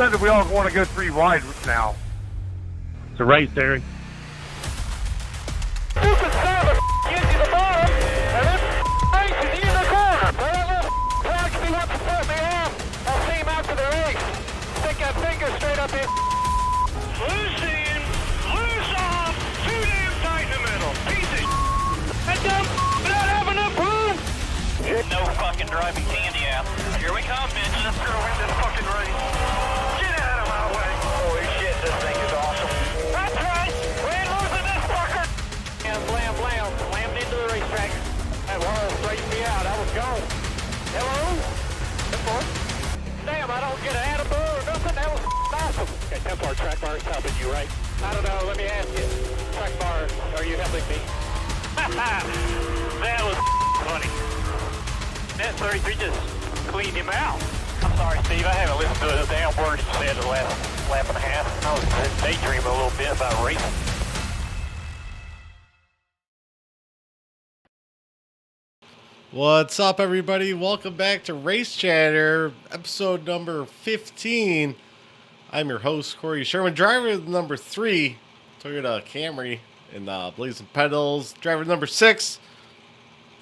decided we all want to go 3 wide now. It's a race, Terry. Stupid son of a gets you the bottom, and then races you in the corner. So that little flags me wants to put me off. I'll see him after the race. Stick that finger straight up his. Loose in, loose off, too damn tight in the middle. Piece of that dumb not having enough room. No fucking driving candy out. Here we come, bitch. Let's go win this fucking race. Get out of my way. Holy shit, this thing is awesome. That's right. We ain't losing this fucker. And blam, blam. Slammed into the racetrack. That wall straightened me out. I was gone. Hello? Templar? Damn, I don't get an attaboy or nothing. That was awesome. Okay, Templar, track bar is helping you, right? I don't know. Let me ask you. Track bar, are you helping me? That was funny. That 33 just cleaned him out. I'm sorry, Steve. I haven't listened to a damn word you said the last lap and a half. I was daydreaming a little bit about racing. What's up, everybody? Welcome back to Race Chatter, episode number 15. I'm your host, Corey Sherman, driver number 3, Toyota Camry in Blazing Pedals, driver number 6,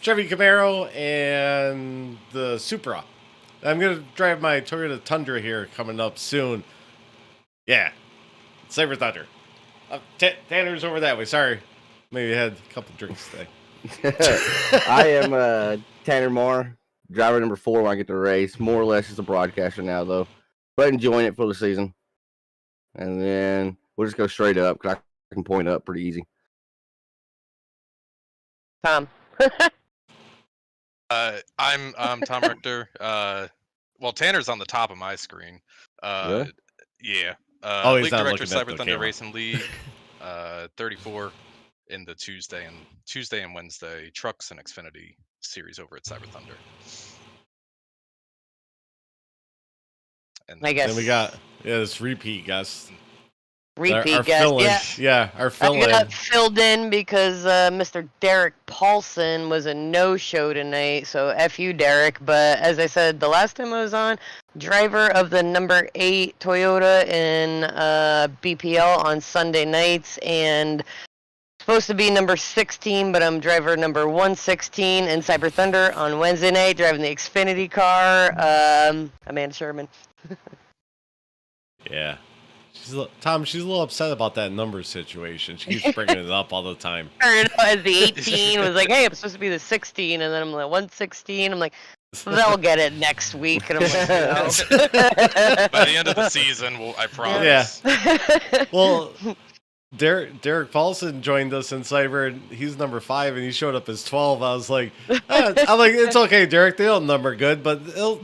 Chevy Camaro, and the Supra. I'm going to drive my Toyota Tundra here coming up soon. Yeah, Saber Thunder. Tanner's over that way, sorry. Maybe I had a couple drinks today. I am Tanner Moore, driver number 4 when I get to race. More or less just a broadcaster now, though. But enjoying it for the season. And then we'll just go straight up, because I can point up pretty easy. Tom. I'm Tom Richter. Well, Tanner's on the top of my screen. Really? Yeah. He's League not Director, looking at Cyber the Thunder camera. Racing League. 34 in the Tuesday and Wednesday Trucks and Xfinity series over at Cyber Thunder. And I guess. Then we got this repeat guest. Repeat our guest. fill-in. Yeah. Our I fill-in. got filled in because Mr. Derek Paulson was a no-show tonight, so F you, Derek. But as I said the last time I was on, driver of the number 8 Toyota in BPL on Sunday nights, and supposed to be number 16, but I'm driver number 116 in Cyber Thunder on Wednesday night, driving the Xfinity car. Amanda Sherman. Yeah. Tom, she's a little upset about that number situation. She keeps bringing it up all the time. As the 18 was like, hey, I'm supposed to be the 16, and then I'm like, 116. I'm like, they'll get it next week. And I'm like, no. by the end of the season, I promise. Yeah. Well, Derek Paulson joined us in Cyber, and he's number 5, and he showed up as 12. I was like, I'm like, it's okay, Derek. They don't number good, but they'll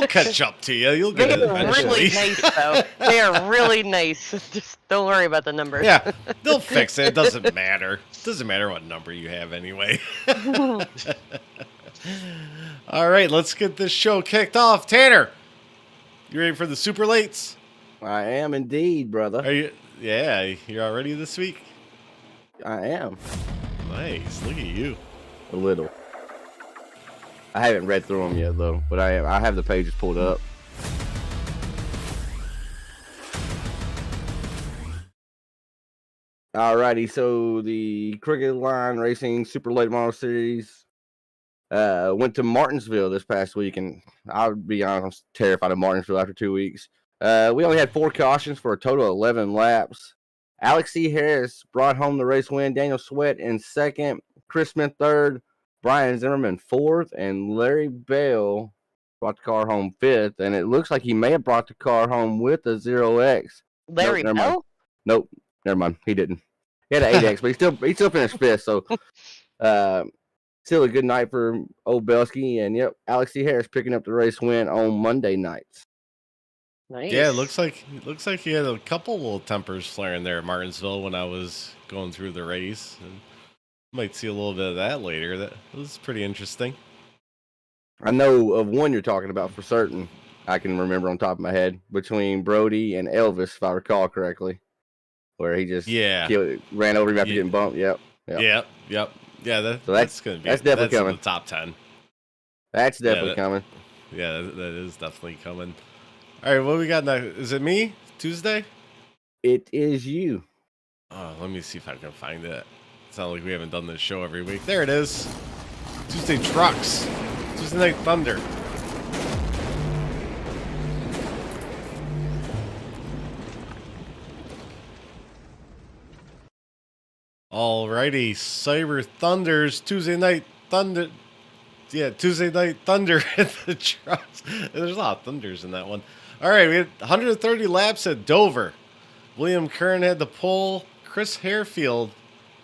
catch up to you. You'll get They it are eventually. really nice, though. They are really nice. Just don't worry about the numbers. Yeah, they'll fix it. It doesn't matter. It doesn't matter what number you have anyway. All right, let's get this show kicked off. Tanner, you ready for the super lates? I am indeed, brother. Are you? Yeah, you're all ready this week? I am. Nice. Look at you. A little. I haven't read through them yet, though. But I have the pages pulled up. Alrighty, so the Crooked Line Racing Super Late Model Series went to Martinsville this past week, and I'll be honest, I'm terrified of Martinsville after 2 weeks. We only had 4 cautions for a total of 11 laps. Alex C. Harris brought home the race win. Daniel Sweat in 2nd. Chris Smith 3rd. Brian Zimmerman 4th. And Larry Bell brought the car home 5th. And it looks like he may have brought the car home with a 0X. Larry Nope, never mind. Bell? Nope, never mind. He didn't. He had an 8X, but he still finished 5th. So still a good night for old Belsky. And yep, Alex C. Harris picking up the race win on Monday nights. Nice. Yeah, it looks like you had a couple little tempers flaring there at Martinsville when I was going through the race. And might see a little bit of that later. That was pretty interesting. I know of one you're talking about for certain. I can remember on top of my head between Brody and Elvis, if I recall correctly, where he just ran over him after getting bumped. Yep. Yeah, that's gonna be definitely coming. In the top 10. That's definitely coming. Yeah, that is definitely coming. All right, what we got next? Is it me? Tuesday? It is you. Oh, let me see if I can find it. It's not like we haven't done this show every week. There it is. Tuesday Trucks. Tuesday Night Thunder. Alrighty, Cyber Thunders, Tuesday Night Thunder. Yeah, Tuesday Night Thunder at the Trucks. There's a lot of thunders in that one. All right, we had 130 laps at Dover. William Kern had the pole. Chris Harefield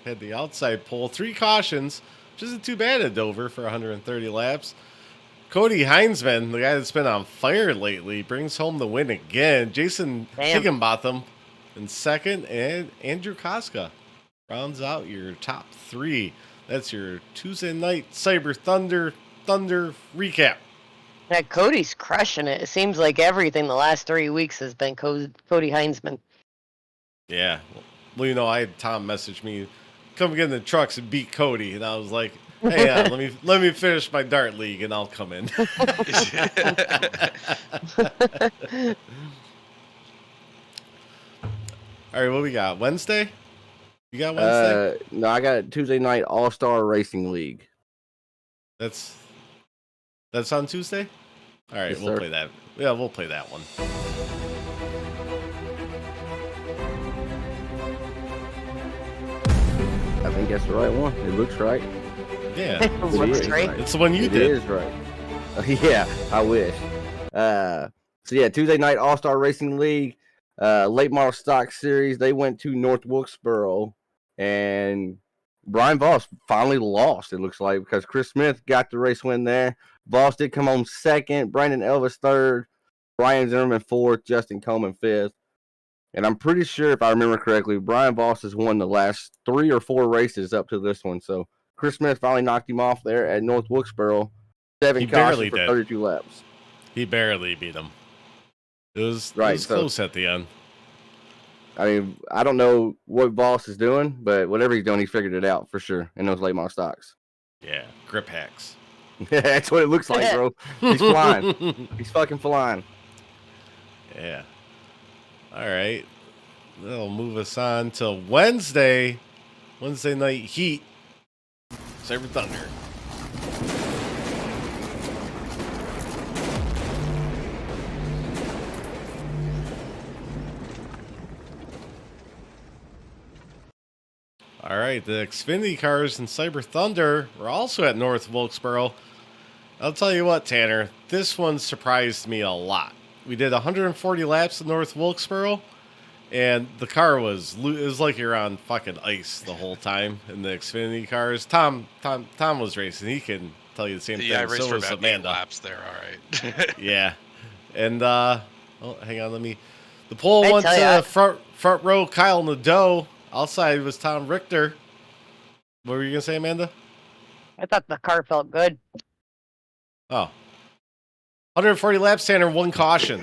had the outside pole. 3 cautions, which isn't too bad at Dover for 130 laps. Cody Heinzman, the guy that's been on fire lately, brings home the win again. Jason Higginbotham in second, and Andrew Koska rounds out your top 3. That's your Tuesday Night Cyber Thunder recap. Yeah, Cody's crushing it. It seems like everything the last 3 weeks has been Cody Heinzman. Yeah. Well, you know, I had Tom message me, come get in the trucks and beat Cody. And I was like, hey, let me finish my dart league and I'll come in. All right, what we got? Wednesday? You got Wednesday? No, I got Tuesday Night All-Star Racing League. That's on Tuesday? All right, Yes, we'll sir. play that. Yeah, we'll play that one. I think that's the right one. It looks right. Yeah. Looks is right. It's the one you It did. is right. Yeah, I wish. So yeah, Tuesday Night All-Star Racing League, late model stock series. They went to North Wilkesboro, and Brian Voss finally lost. It looks like, because Chris Smith got the race win there. Voss did come home second. Brandon Elvis third. Brian Zimmerman fourth. Justin Coleman fifth. And I'm pretty sure, if I remember correctly, Brian Voss has won the last 3 or 4 races up to this one. So Chris Smith finally knocked him off there at North Wilkesboro. 7 He barely cautions for did. 32 laps. He barely beat him. It was Right, so- close at the end. I mean, I don't know what Voss is doing, but whatever he's doing, he figured it out for sure in those late model stocks. Yeah, grip hacks. That's what it looks like, bro. He's flying. He's fucking flying. Yeah. All right. That'll move us on to Wednesday. Wednesday Night Heat. Cyber Thunder. All right, the Xfinity cars and Cyber Thunder were also at North Wilkesboro. I'll tell you what, Tanner, this one surprised me a lot. We did 140 laps at North Wilkesboro, and the car it was like you're on fucking ice the whole time in the Xfinity cars. Tom was racing. He can tell you the same thing. Yeah, I raced So for was about 8 Amanda. laps there. All right. Yeah, and oh, hang on, the pole I went tell to ya. front row Kyle Nadeau. Outside was Tom Richter. What were you gonna say, Amanda? I thought the car felt good. Oh. 140 laps, Tanner, 1 caution.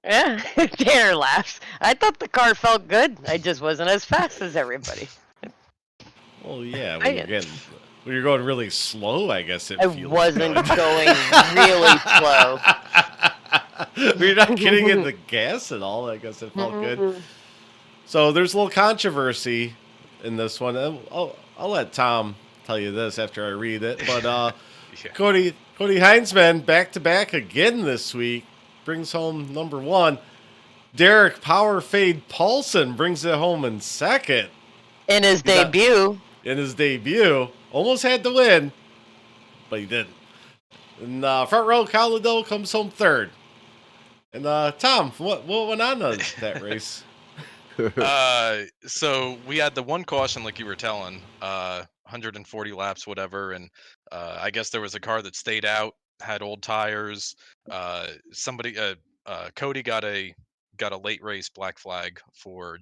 Yeah, Tanner laughs. I thought the car felt good. I just wasn't as fast as everybody. Well, yeah, I- when you're going really slow, I guess it I feels wasn't good. going really slow. We're not getting in the gas at all. I guess it felt good. So there's a little controversy in this one. I'll let Tom tell you this after I read it. But Yeah. Cody Heinzman back to back again this week brings home number 1. Derek Power Fade Paulson brings it home in second In his He's not- debut, in his debut. Almost had to win, but he didn't. And front row Kyle Liddell comes home third. And Tom, what went on that race? So we had the 1 caution, like you were telling, 140 laps, whatever, and I guess there was a car that stayed out, had old tires. Cody got a late race black flag for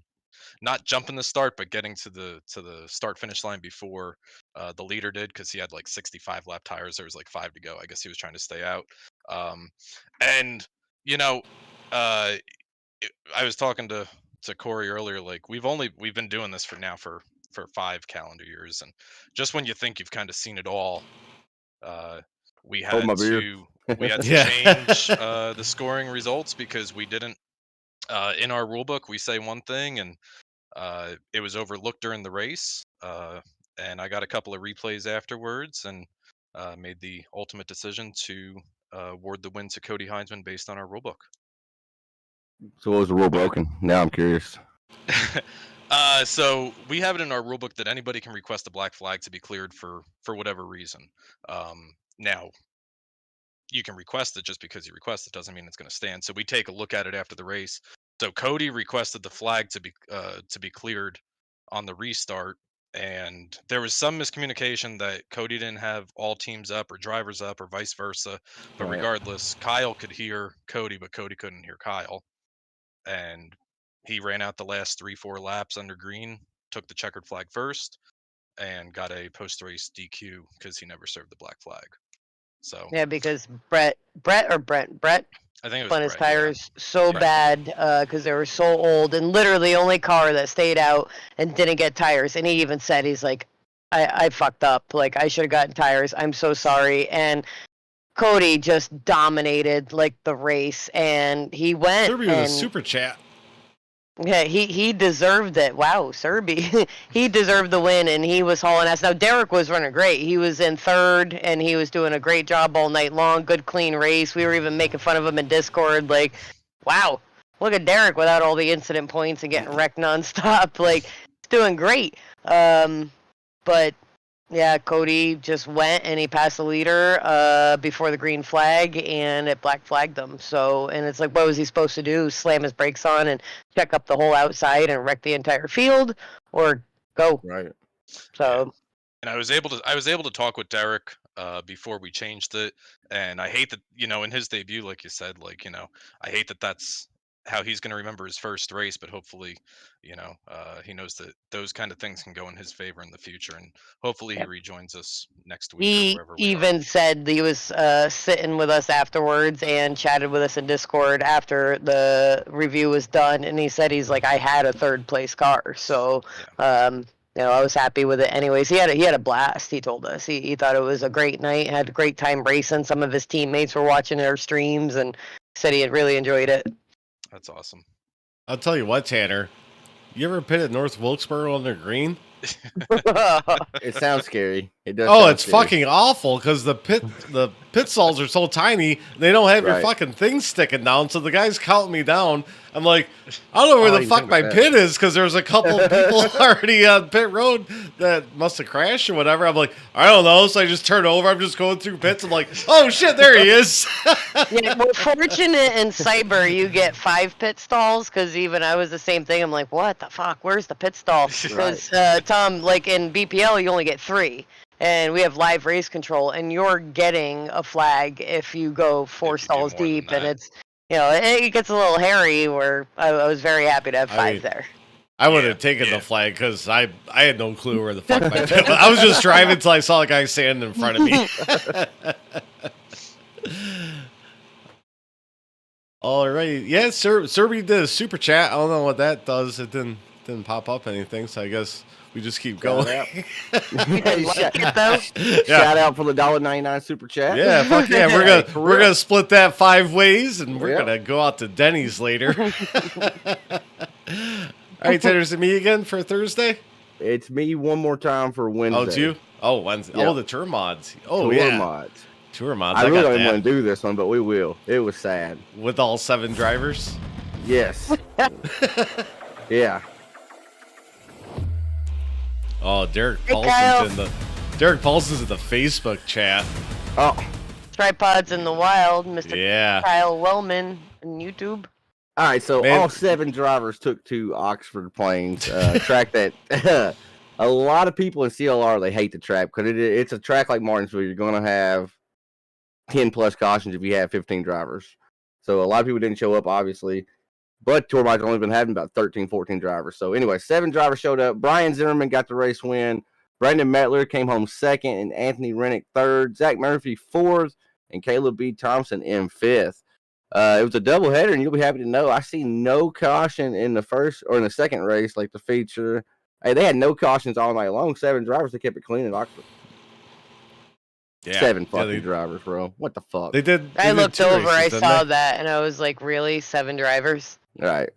not jumping the start, but getting to the start finish line before the leader did, because he had like 65 lap tires. There was like 5 to go. I guess he was trying to stay out. And you know, I was talking to Corey earlier. Like we've been doing this for 5 calendar years, and just when you think you've kind of seen it all, we had Hold my beer. to We had to Yeah. change the scoring results because we didn't. In our rule book, we say one thing, and it was overlooked during the race. And I got a couple of replays afterwards, and made the ultimate decision to award the win to Cody Heinzman based on our rule book. So what was the rule broken? Now I'm curious. So we have it in our rule book that anybody can request a black flag to be cleared for whatever reason. Now, you can request it just because you request it doesn't mean it's going to stand. So we take a look at it after the race. So Cody requested the flag to be cleared on the restart, and there was some miscommunication that Cody didn't have all teams up or drivers up or vice versa. But Right. regardless, Kyle could hear Cody, but Cody couldn't hear Kyle. And he ran out the last 3-4 laps under green, took the checkered flag first, and got a post-race DQ because he never served the black flag. So Yeah, because Brett I think it was spun his Brett, yeah. tires so Yeah. bad because they were so old, and literally only car that stayed out and didn't get tires. And he even said, he's like, I fucked up. Like, I should have gotten tires. I'm so sorry. And Cody just dominated like the race, and he went. Serby with a and super chat. Yeah, he deserved it. Wow, Serby. He deserved the win, and he was hauling ass. Now, Derek was running great. He was in third, and he was doing a great job all night long. Good, clean race. We were even making fun of him in Discord. Like, wow, look at Derek without all the incident points and getting wrecked nonstop. Like, he's doing great. But yeah, Cody just went and he passed the leader before the green flag, and it black flagged him. So, and it's like, what was he supposed to do? Slam his brakes on and check up the whole outside and wreck the entire field, or go? Right. So, And I was able to talk with Derek before we changed it, and I hate that, in his debut, like you said, I hate that that's how he's going to remember his first race, but hopefully, he knows that those kind of things can go in his favor in the future, and hopefully he rejoins us next week or he wherever we even are. said he was sitting with us afterwards and chatted with us in Discord after the review was done, and he said he's like, I had a third place car, so I was happy with it. Anyways, he had a blast. He told us he thought it was a great night, had a great time racing. Some of his teammates were watching our streams and said he had really enjoyed it. That's awesome. I'll tell you what, Tanner. You ever pitted North Wilkesboro on their green? It sounds scary. It does. Oh, sound it's scary. fucking awful because the pit stalls are so tiny. They don't have your Right. fucking things sticking down. So the guy's counting me down. I'm like, I don't know where Oh, the you fuck think my about pit is because there's a couple of people already on pit road that must have crashed or whatever. I'm like, I don't know. So I just turn over. I'm just going through pits. I'm like, oh shit, there he is. Yeah, we're fortunate in Cyber you get 5 pit stalls, because even I was the same thing. I'm like, what the fuck? Where's the pit stall? Because Tom, like in BPL, you only get 3. And we have live race control, and you're getting a flag if you go 4 If you do stalls more than deep, and that. it's, it gets a little hairy, where I was very happy to have 5 there. I would have Yeah, taken yeah. the flag because I had no clue where the fuck my pit was. I was just driving until I saw a guy standing in front of me. All right. Yeah, Serby did a super chat. I don't know what that does. It didn't pop up anything, so I guess we just keep going. Shout You didn't like it, though? Shout out for the $1.99 super chat. Yeah, fuck yeah. We're gonna split that 5 ways, and we're Yep. gonna go out to Denny's later. All right, Tanner, is it me again for Thursday? It's me one more time for Wednesday. Oh, it's you? Oh, Wednesday. Yep. Oh, the tour mods. Oh, Tour yeah. mods. Tour mods. I really got don't that. want to do this one, but we will. It was sad. With all 7 drivers? Yes. Yeah. Oh, Derek Hey, Kyle. Paulson's in the Facebook chat. Oh, Tripods in the Wild, Mr. Yeah. Kyle Wellman on YouTube. all right. So Man. all 7 drivers took to Oxford Plains, track that a lot of people in CLR, they hate the track because it's a track like Martinsville. You're going to have 10 plus cautions if you have 15 drivers. So a lot of people didn't show up, obviously. But Tour Mods only been having about 13, 14 drivers. So anyway, 7 drivers showed up. Brian Zimmerman got the race win. Brandon Mettler came home 2nd, and Anthony Rennick 3rd. Zach Murphy 4th, and Caleb B. Thompson in 5th. It was a doubleheader, and you'll be happy to know I see no caution in the first or in the second race, like the feature. Hey, they had no cautions all night long. 7 drivers, they kept it clean at Oxford. Yeah. 7 Yeah, fucking drivers, bro. What the fuck? They did. I looked two over, races, I didn't saw they? that, and I was like, really? 7 drivers? Right.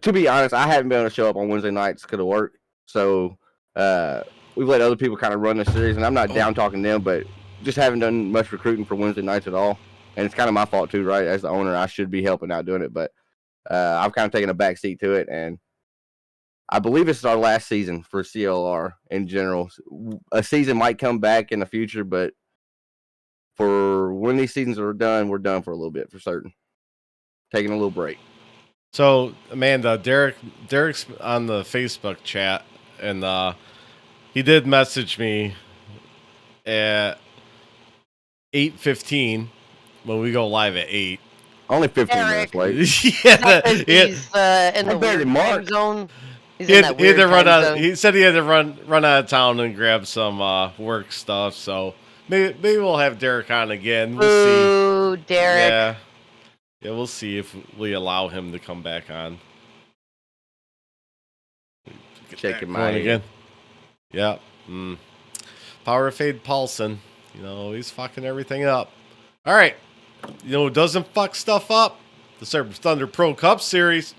To be honest, I haven't been able to show up on Wednesday nights because of work. So we've let other people kind of run the series, and I'm not down talking them, but just haven't done much recruiting for Wednesday nights at all. And it's kind of my fault too, right? As the owner, I should be helping out doing it, but I've kind of taken a back seat to it, and I believe it's our last season for CLR in general. A season might come back in the future, but for when these seasons are done, we're done for a little bit for certain. Taking a little break. So, Amanda, Derek's on the Facebook chat, and he did message me at 8:15 when we go live at 8. Only 15 Eric. minutes late. Yeah, He's in the I bet weird Mark- time zone. He's he in had that weird to run time out. zone. He said he had to run out of town and grab some work stuff. So maybe we'll have Derek on again. We'll Ooh, see. Derek. Yeah, we'll see if we allow him to come back on. Checking Going my again. Yeah. Power Fade Paulson. You know, he's fucking everything up. All right. You know who doesn't fuck stuff up? The Cyber Thunder Pro Cup Series.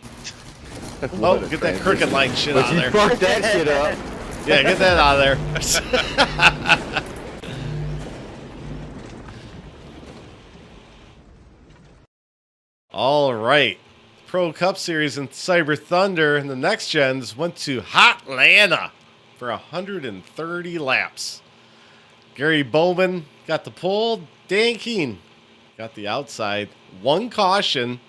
Oh, get that crooked line shit But out of you there. fucked that shit up. Yeah, get that out of there. All right. Pro Cup Series and Cyber Thunder and the next gens went to Hotlanta for 130 laps. Gary Bowman got the pole. Dan Keene got the outside. One caution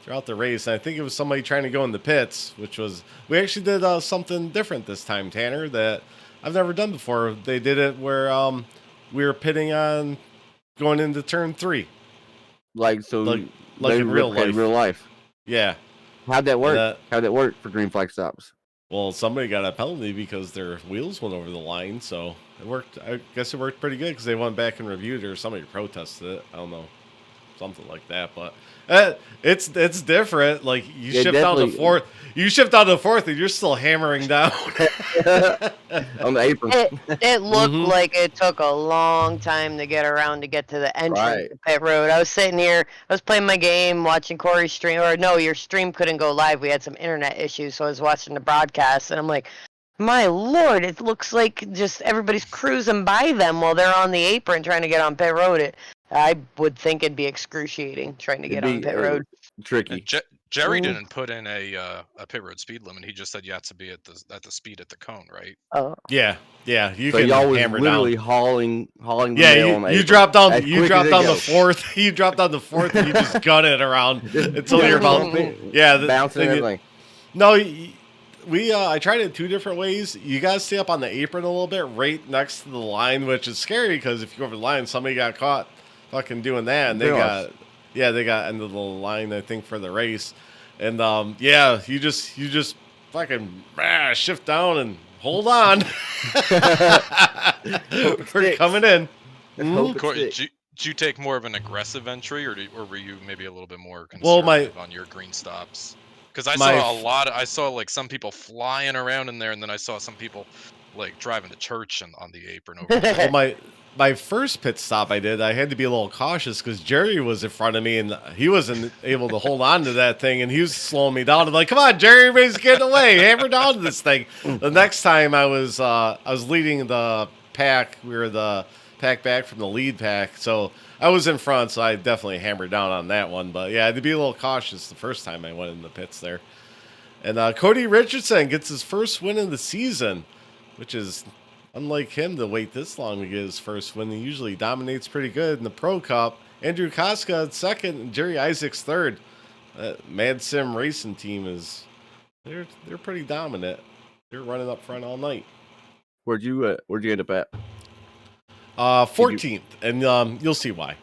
throughout the race. And I think it was somebody trying to go in the pits, which was, we actually did something different this time, Tanner, that I've never done before. They did it where we were pitting on going into turn 3. Like Like they in real replicate life. real life. Yeah. How'd that work? And, How'd that work for green flag stops? well, somebody got a penalty because their wheels went over the line, so it worked. I guess it worked pretty good because they went back and reviewed it, or somebody protested it. I don't know, something like that. But it's different. Like you Yeah, shift down to definitely. fourth, and you're still hammering down. On the apron. It looked Mhm. like it took a long time to get around to get to the entrance Right. to pit road. I was sitting here, I was playing my game, watching Corey's stream, or no, your stream couldn't go live. We had some internet issues, so I was watching the broadcast, and I'm like, my lord, it looks like just everybody's cruising by them while they're on the apron trying to get on pit road. I would think it'd be excruciating trying to get on pit road. Tricky. Jerry Mm. didn't put in a pit road speed limit. He just said you had to be at the speed at the cone, right? Oh, yeah. You So can y'all was hammer literally down. hauling the Yeah, nail on the you apron. drop down. As You quick drop as it down the goes. fourth. You drop down the fourth, and you just gun it around until you're about. Yeah, bouncing and everything. No, I tried it 2 different ways. You gotta stay up on the apron a little bit, right next to the line, which is scary because if you go over the line, somebody got caught fucking doing that, and they Yes. got into the line, I think, for the race, and you just fucking shift down and hold on. We're sticks. coming in. Hope it Corey, sticks. did you take more of an aggressive entry, or were you maybe a little bit more Well, conservative on your green stops? Because I my- saw a lot. I saw like some people flying around in there, and then I saw some people like driving to church and on the apron over. there. Well, my first pit stop I had to be a little cautious because Jerry was in front of me and he wasn't able to hold on to that thing, and he was slowing me down. I'm like, come on, Jerry, everybody's getting away, hammer down to this thing. The next time I was leading the pack. We were the pack back from the lead pack, so I was in front, so I definitely hammered down on that one. But yeah, I had to be a little cautious the first time I went in the pits there. And Cody Richardson gets his first win of the season, which is unlike him to wait this long to get his first win. He usually dominates pretty good in the Pro Cup. Andrew Koska second, and Jerry Isaacs third. Mad Sim Racing team they're pretty dominant. They're running up front all night. Where'd you end up at? 14th, and you'll see why.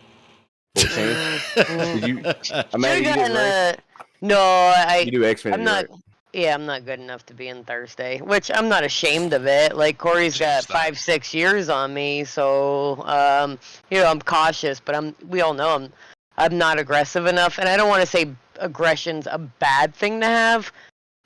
14th? Did you? Should've Imagine you gotten did no, You do Xfinity, I'm not. right? Yeah, I'm not good enough to be in Thursday, which I'm not ashamed of it. Like Corey's got Change that. 5-6 years on me, so I'm cautious, but we all know I'm not aggressive enough, and I don't want to say aggression's a bad thing to have,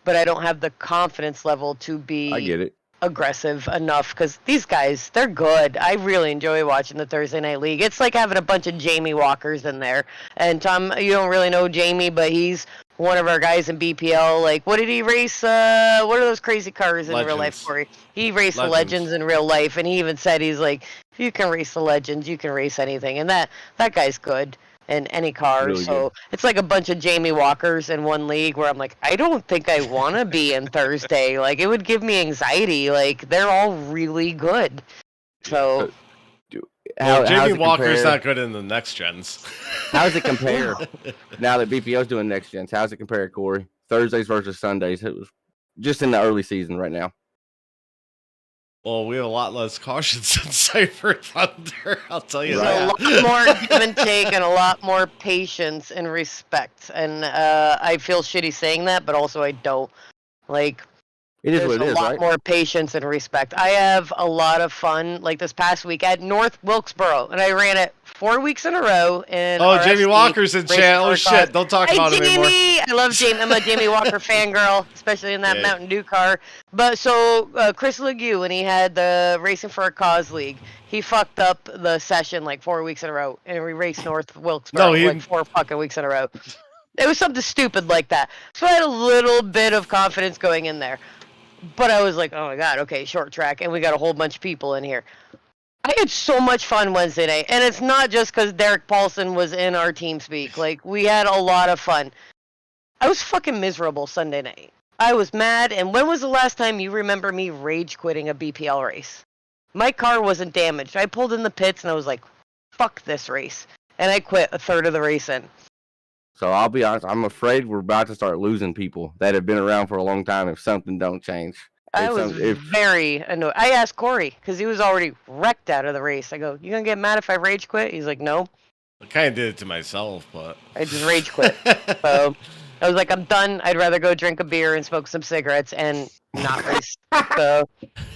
but I don't have the confidence level to be I get it. aggressive enough because these guys, they're good. I really enjoy watching the Thursday Night League. It's like having a bunch of Jamie Walkers in there. And Tom, you don't really know Jamie, but he's one of our guys in BPL. Like, what did he race? What are those crazy cars in real life, Legends. Corey? He raced the Legends. Legends in real life, and he even said he's like, if you can race the Legends, you can race anything. And that guy's good in any car. Really So good. it's like a bunch of Jamie Walkers in one league where I'm like, I don't think I want to be in Thursday. Like, it would give me anxiety. Like, they're all really good. So How, how's Jamie it Walker's compare? not good in the next gens. How does it compare now that BPO's doing next gens? How's it compare, Corey? Thursdays versus Sundays. It was just in the early season right now. Well, we have a lot less cautions in Cypher Thunder. I'll tell you there's a that. lot more give and take and a lot more patience and respect. And I feel shitty saying that, but also I don't. Like, It is there's what it a is, lot right? more patience and respect. I have a lot of fun, like this past week at North Wilkesboro, and I ran it 4 weeks in a row. In Oh, Jamie RFC, Walker's in Racing chat. for Oh, a shit. Cause. Don't talk Hey, about him anymore. Jamie! I love Jamie. I'm a Jamie Walker fangirl, especially in that Yeah. Mountain Dew car. But so Chris Legue, when he had the Racing for a Cause League, he fucked up the session like 4 weeks in a row, and we raced North Wilkesboro No, he- like 4 fucking weeks in a row. It was something stupid like that. So I had a little bit of confidence going in there. But I was like, oh my god, okay, short track, and we got a whole bunch of people in here. I had so much fun Wednesday night, and it's not just because Derek Paulson was in our team speak. Like, we had a lot of fun. I was fucking miserable Sunday night. I was mad, and when was the last time you remember me rage quitting a BPL race? My car wasn't damaged. I pulled in the pits, and I was like, fuck this race. And I quit a third of the race in. So I'll be honest. I'm afraid we're about to start losing people that have been around for a long time if something don't change. I If was some- if very annoyed. I asked Corey because he was already wrecked out of the race. I go, "You gonna get mad if I rage quit?" He's like, "No, I kind of did it to myself, but. I just rage quit." So I was like, "I'm done. I'd rather go drink a beer and smoke some cigarettes and not race." So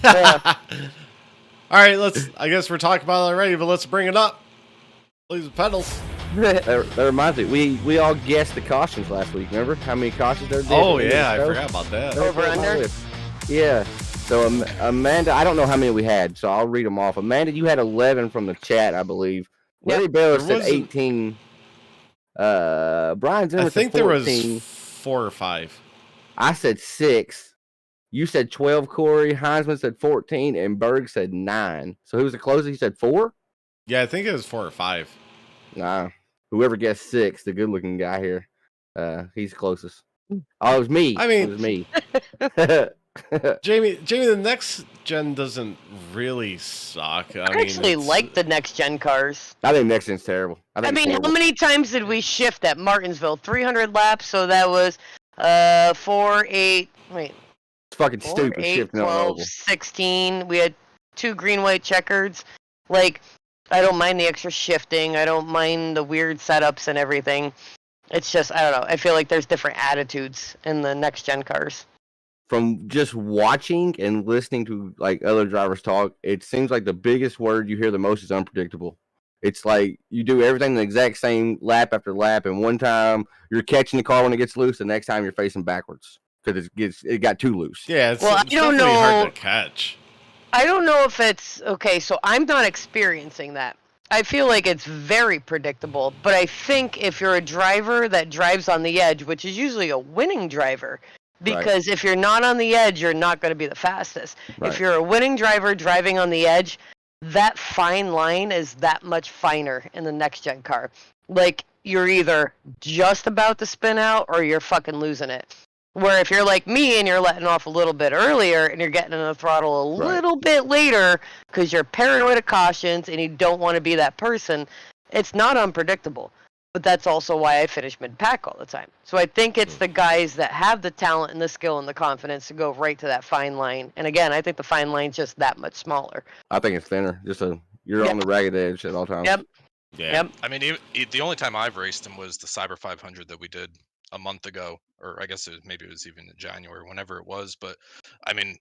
yeah. All right, I guess we're talking about it already, but let's bring it up. Please, pedals. that reminds me, we all guessed the cautions last week. Remember how many cautions there? Oh, yeah, I forgot about that. Over under? Yeah. So Amanda, I don't know how many we had, so I'll read them off. Amanda, you had 11 from the chat, I believe. Yep. Larry Baylor There said wasn't- 18. Brian Zimmer I think said there 14. was 4 or 5. I said 6. You said 12, Corey. Heinzman said 14, and Berg said 9. So who was the closest? He said 4? Yeah, I think it was 4 or 5. Nah. Whoever guessed 6, the good-looking guy here, he's closest. Oh, it was me. I mean- it was me. Jamie, the next gen doesn't really suck. I actually like the next gen cars. I think next gen's terrible. I think it's mean, how horrible. many times did we shift at Martinsville? 300 laps, so that was 4, 8, wait, It's fucking 4, stupid 8, shifting on 12, oval. 16. We had 2 green-white checkers. Like, I don't mind the extra shifting. I don't mind the weird setups and everything. It's just, I don't know. I feel like there's different attitudes in the next gen cars. From just watching and listening to like other drivers talk, it seems like the biggest word you hear the most is unpredictable. It's like you do everything the exact same lap after lap, and one time you're catching the car when it gets loose, the next time you're facing backwards because it got too loose. Yeah, it's, Well, I it's don't definitely hard know- to catch. I don't know if it's okay, so I'm not experiencing that. I feel like it's very predictable, but I think if you're a driver that drives on the edge, which is usually a winning driver, because if you're not on the edge, you're not going to be the fastest. Right. If you're a winning driver driving on the edge, that fine line is that much finer in the next gen car. Like, you're either just about to spin out or you're fucking losing it. Where if you're like me and you're letting off a little bit earlier and you're getting in the throttle a Right. little bit later because you're paranoid of cautions and you don't want to be that person, it's not unpredictable. But that's also why I finish mid-pack all the time. So I think it's the guys that have the talent and the skill and the confidence to go right to that fine line. And again, I think the fine line's just that much smaller. I think it's thinner. You're on the ragged edge at all times. Yep. Yeah. Yep. I mean, the only time I've raced him was the Cyber 500 that we did a month ago, or I guess maybe it was even in January, whenever it was. But I mean,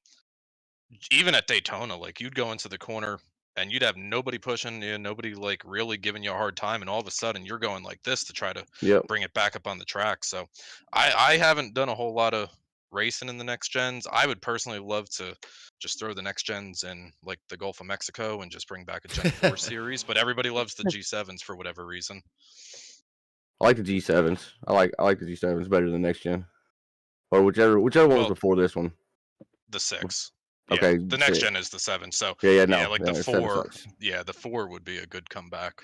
even at Daytona, like you'd go into the corner and you'd have nobody pushing you, nobody like really giving you a hard time, and all of a sudden you're going like this to try to Yep. bring it back up on the track. So I haven't done a whole lot of racing in the next gens. I would personally love to just throw the next gens in like the Gulf of Mexico and just bring back a Gen 4 series. But everybody loves the G7s for whatever reason. I like the G7s. I like the G7s better than next gen, or whichever one was before this one. The 6. Okay, the next 6. gen is the 7. So yeah, like the 4. Yeah, the 4 would be a good comeback.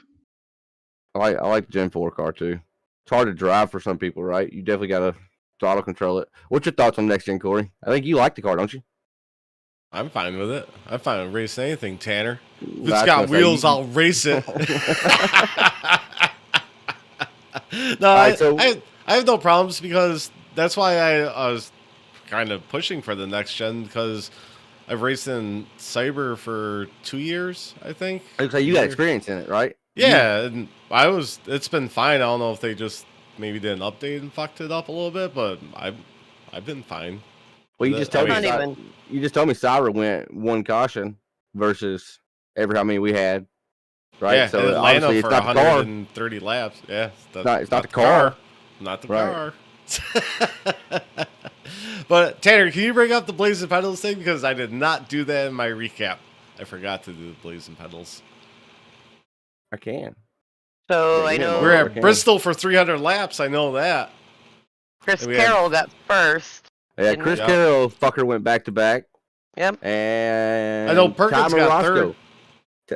I like the Gen 4 car too. It's hard to drive for some people, right? You definitely gotta throttle control it. What's your thoughts on next gen, Corey? I think you like the car, don't you? I'm fine with it. I'm fine with racing anything, Tanner. If it's got wheels, I'll race it. No, right, I have no problems because that's why I was kind of pushing for the next gen because I've raced in Cyber for 2 years, I think. So you got experience in it, right? Yeah, and it's been fine. I don't know if they just maybe did an update and fucked it up a little bit, but I've been fine. Well, you just told me Cyber went 1 caution versus how many we had, right? Yeah, so Atlanta obviously for it's not the car. 130 laps. Yeah, it's not the car. Not the Right. car. But Tanner, can you bring up the Blazing Pedals thing? Because I did not do that in my recap. I forgot to do the Blazing Pedals. I can. So Yeah, I you know know We're okay. at Bristol for 300 laps. I know that. Chris and we had- Carroll got first. Yeah, Didn't Chris we? Carroll fucker went back to back. Yep. And I know Perkins Ty got Morosco.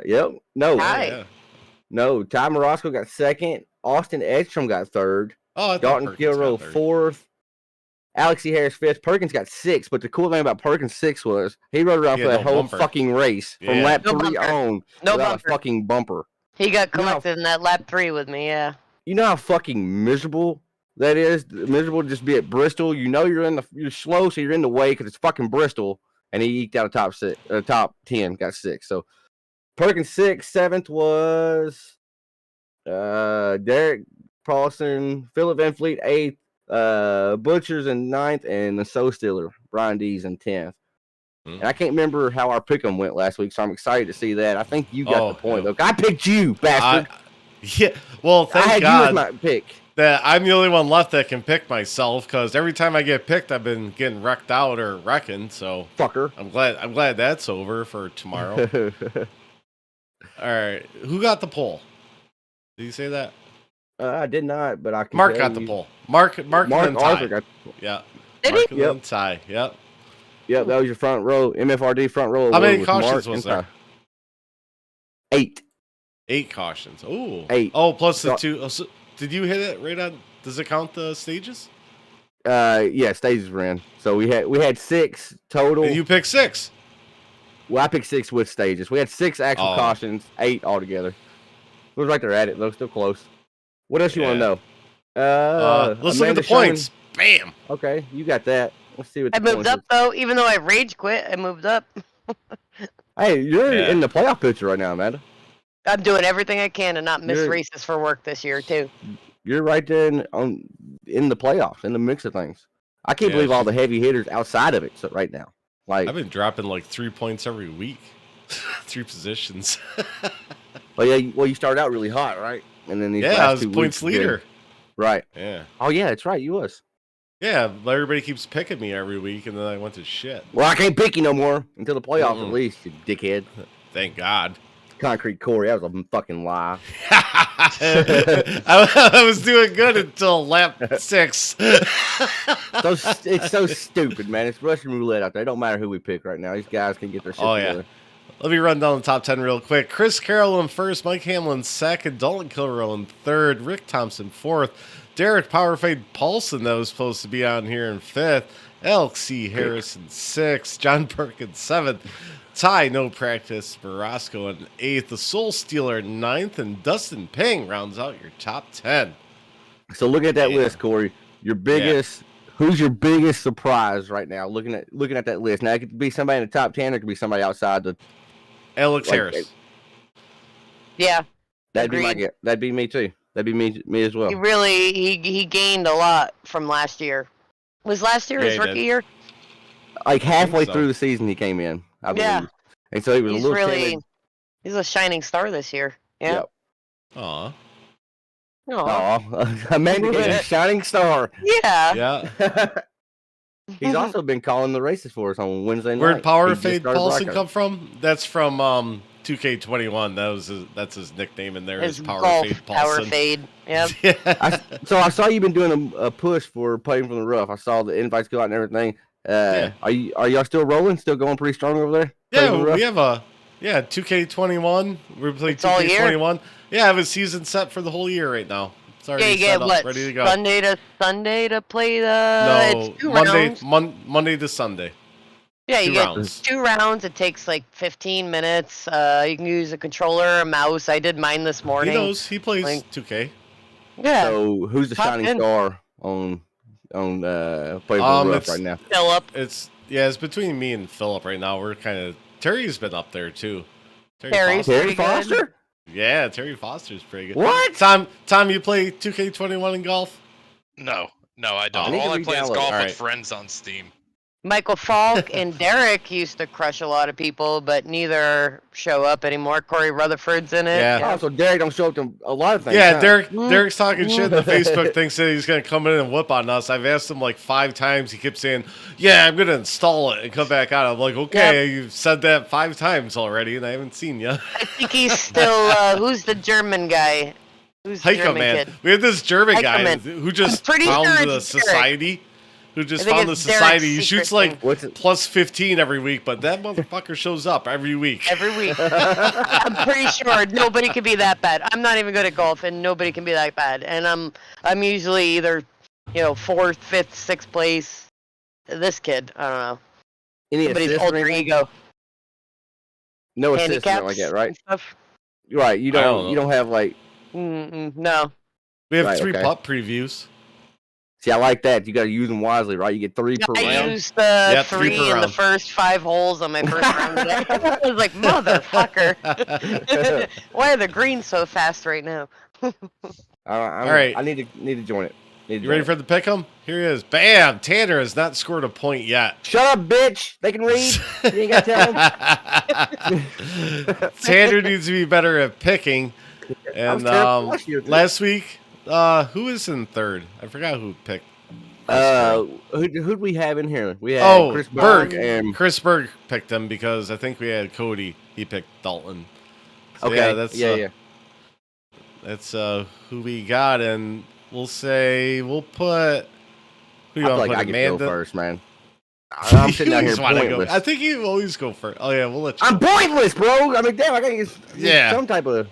Yep. No. Ty. Yeah. No. Ty Morosco got 2nd. Austin Edstrom got 3rd. Oh, I thought Dalton Perkins Kilroe got 3rd. 4th. Alexi Harris 5th. Perkins got 6th. But the cool thing about Perkins 6 was he rode around He for had that no whole bumper. fucking race from Yeah. lap No 3 bumper. on No without bumper. a fucking bumper. He got You know how- collected in that lap 3 with me, yeah. You know how fucking miserable that is? Miserable to just be at Bristol. You know you're slow, so you're in the way because it's fucking Bristol. And he eked out a top 10, got 6. So Perkins 6th, 7th was Derek Paulson, Philip Van Fleet 8th, Butchers in 9th, and the So Stealer, Brian Dees in 10th. And I can't remember how our pick'em went last week, so I'm excited to see that. I think you got the point, though. I picked you, bastard. Yeah. Well, I thank had God you as my pick. that I'm the only one left that can pick myself because every time I get picked, I've been getting wrecked out or wrecking. So Fucker. I'm glad that's over for tomorrow. All right, who got the poll? Did you say that? I did not, but I can Mark tell got the you- poll. Mark and then Arthur Ty. got. Yeah. Did Mark he? and then Ty. Yep. Yep, that was your front row. MFRD front row. How many with cautions Mark was and there? Ty. 8. 8 cautions. Ooh. 8. Oh, plus the So- 2. Oh, so did you hit it right on? Does it count the stages? Yeah, stages ran. So we had 6 total. And you picked 6. Well, I picked 6 with stages. We had 6 actual Oh. cautions, 8 altogether. It was right there at it, though. Still close. What else you want to Yeah. know? Let's look at Amanda the points. Bam. Sherman- Okay, you got that. Let's see what I the moved points up, though. Even though I rage quit, I moved up. is. Hey, you're Yeah. in the playoff picture right now, Amanda. I'm doing everything I can to not miss You're- races for work this year, too. You're right there in the playoffs, in the mix of things. I can't Yeah, believe all she's- the heavy hitters outside of it right now. Like, I've been dropping like 3 points every week. 3 positions. well, you started out really hot, right? And then these Yeah, last I was 2 points weeks have been- leader. Right. Yeah. Oh yeah, that's right. You was. Yeah, but everybody keeps picking me every week, and then I went to shit. Well, I can't pick you no more until the playoffs, Mm-mm. at least, you dickhead. Thank God. Concrete Corey, that was a fucking lie. I was doing good until lap 6. It's so stupid, man. It's Russian roulette out there. It don't matter who we pick right now. These guys can get their shit Oh, yeah. together. Let me run down the top 10 real quick. Chris Carroll in first, Mike Hamlin second, Dalton Kilroe in third, Rick Thompson fourth, Derek Powerfade Paulson, that was supposed to be on here in fifth, L.C. Harrison sixth, John Perkins seventh, Ty No Practice Morosco in eighth, the Soul Stealer ninth, and Dustin Ping rounds out your top 10. So look at that Yeah. list, Corey. Your biggest. Who's your biggest surprise right now? Looking at that list. Now it could be somebody in the top 10, or it could be somebody outside the. Alex Like, Harris. Yeah, That'd be my Agreed. guess. That'd be me too. That'd be me as well. he really he gained a lot from last year. Was last year Yeah, his he rookie did. year? Like halfway so. through the season, he came in. I believe. Yeah. And so he was He's a little really timid. he's a shining star this year. Yeah. Yep. Aw. Aw. Aw, Amanda is a shining star. Yeah. Yeah. He's also been calling the races for us on Wednesday night. Where'd Power He just Fade started Paulson broadcasting. come from? That's from 2K21. That's his nickname in there. His Is Power golf Fade power Paulson. fade. Yep. Yeah. So I saw you've been doing a push for playing from the rough. I saw the invites go out and everything. Yeah. Are y'all still rolling? Still going pretty strong over there? Playing from the Yeah, rough? we have a 2K21. We're playing It's all year? 2K21. Yeah, I have a season set for the whole year right now. It's already Yeah, you set get up, what? ready to go. Sunday to play the. No, it's 2 Monday, rounds. Monday to Sunday. Yeah, you 2 get rounds. 2 rounds. It takes like 15 minutes. You can use a controller, a mouse. I did mine this He morning. knows. He plays Like- 2K. Yeah, So who's the Top shining 10. star on playing from the rough It's- right now? Philip. It's between me and Philip right now. We're kind of Terry's been up there too. Terry's Foster. Terry pretty good. Foster? Yeah, Terry Foster's pretty good. What? Tom, you play 2K21 in golf? No, I I don't. need to All I play is re-download. golf Alright. with friends on Steam. Michael Falk and Derek used to crush a lot of people, but neither show up anymore. Corey Rutherford's in it. Yeah. Oh, so Derek don't show up to a lot of things. Yeah, huh? Derek's talking shit in the Facebook thing, saying he's gonna come in and whip on us. I've asked him like 5 times. He kept saying, "Yeah, I'm gonna install it and come back out." I'm like, "Okay, you've said that 5 times already, and I haven't seen you." I think he's still. Who's the German guy? Who's the Heike, German man. kid? We had this German Heike, guy man. who just pretty found sure the it's Derek. society. Who just I think found the it's Derek's society. He secret shoots like thing. What's it? plus 15 every week, but that motherfucker shows up every week. Every week. I'm pretty sure nobody can be that bad. I'm not even good at golf, and nobody can be that bad. And I'm usually either, 4th, 5th, 6th place. This kid, I don't know. Any Somebody's assists or alter anything? ego. No assists or Handicaps nothing like that, right? and stuff. Right. You I don't. don't You know. don't have like. No. We have Right, 3 okay. putt previews. See, I like that. You got to use them wisely, right? You get 3 per I round. used the Yep, 3 3 per in the round. first 5 holes on my first round today. I was like, motherfucker. Why are the greens so fast right now? All right. I need to join it. You ready for the pick 'em? Here he is. Bam! Tanner has not scored a point yet. Shut up, bitch. They can read. You ain't got to tell them. Tanner needs to be better at picking. I was And terrible last year, too. last week, who was in third? I forgot who picked. Who'd we have in here? We had Chris Berg. and Chris Berg picked him because I think we had Cody. He picked Dalton. So okay, yeah, that's yeah. that's who we got, and we'll put. Who you I feel want like to I put? get to go Amanda? first, man. I'm sitting You out here always wanna go- pointless. I think you always go first. Oh yeah, we'll let you. I'm go. pointless, bro. I mean, damn, I gotta get some type of.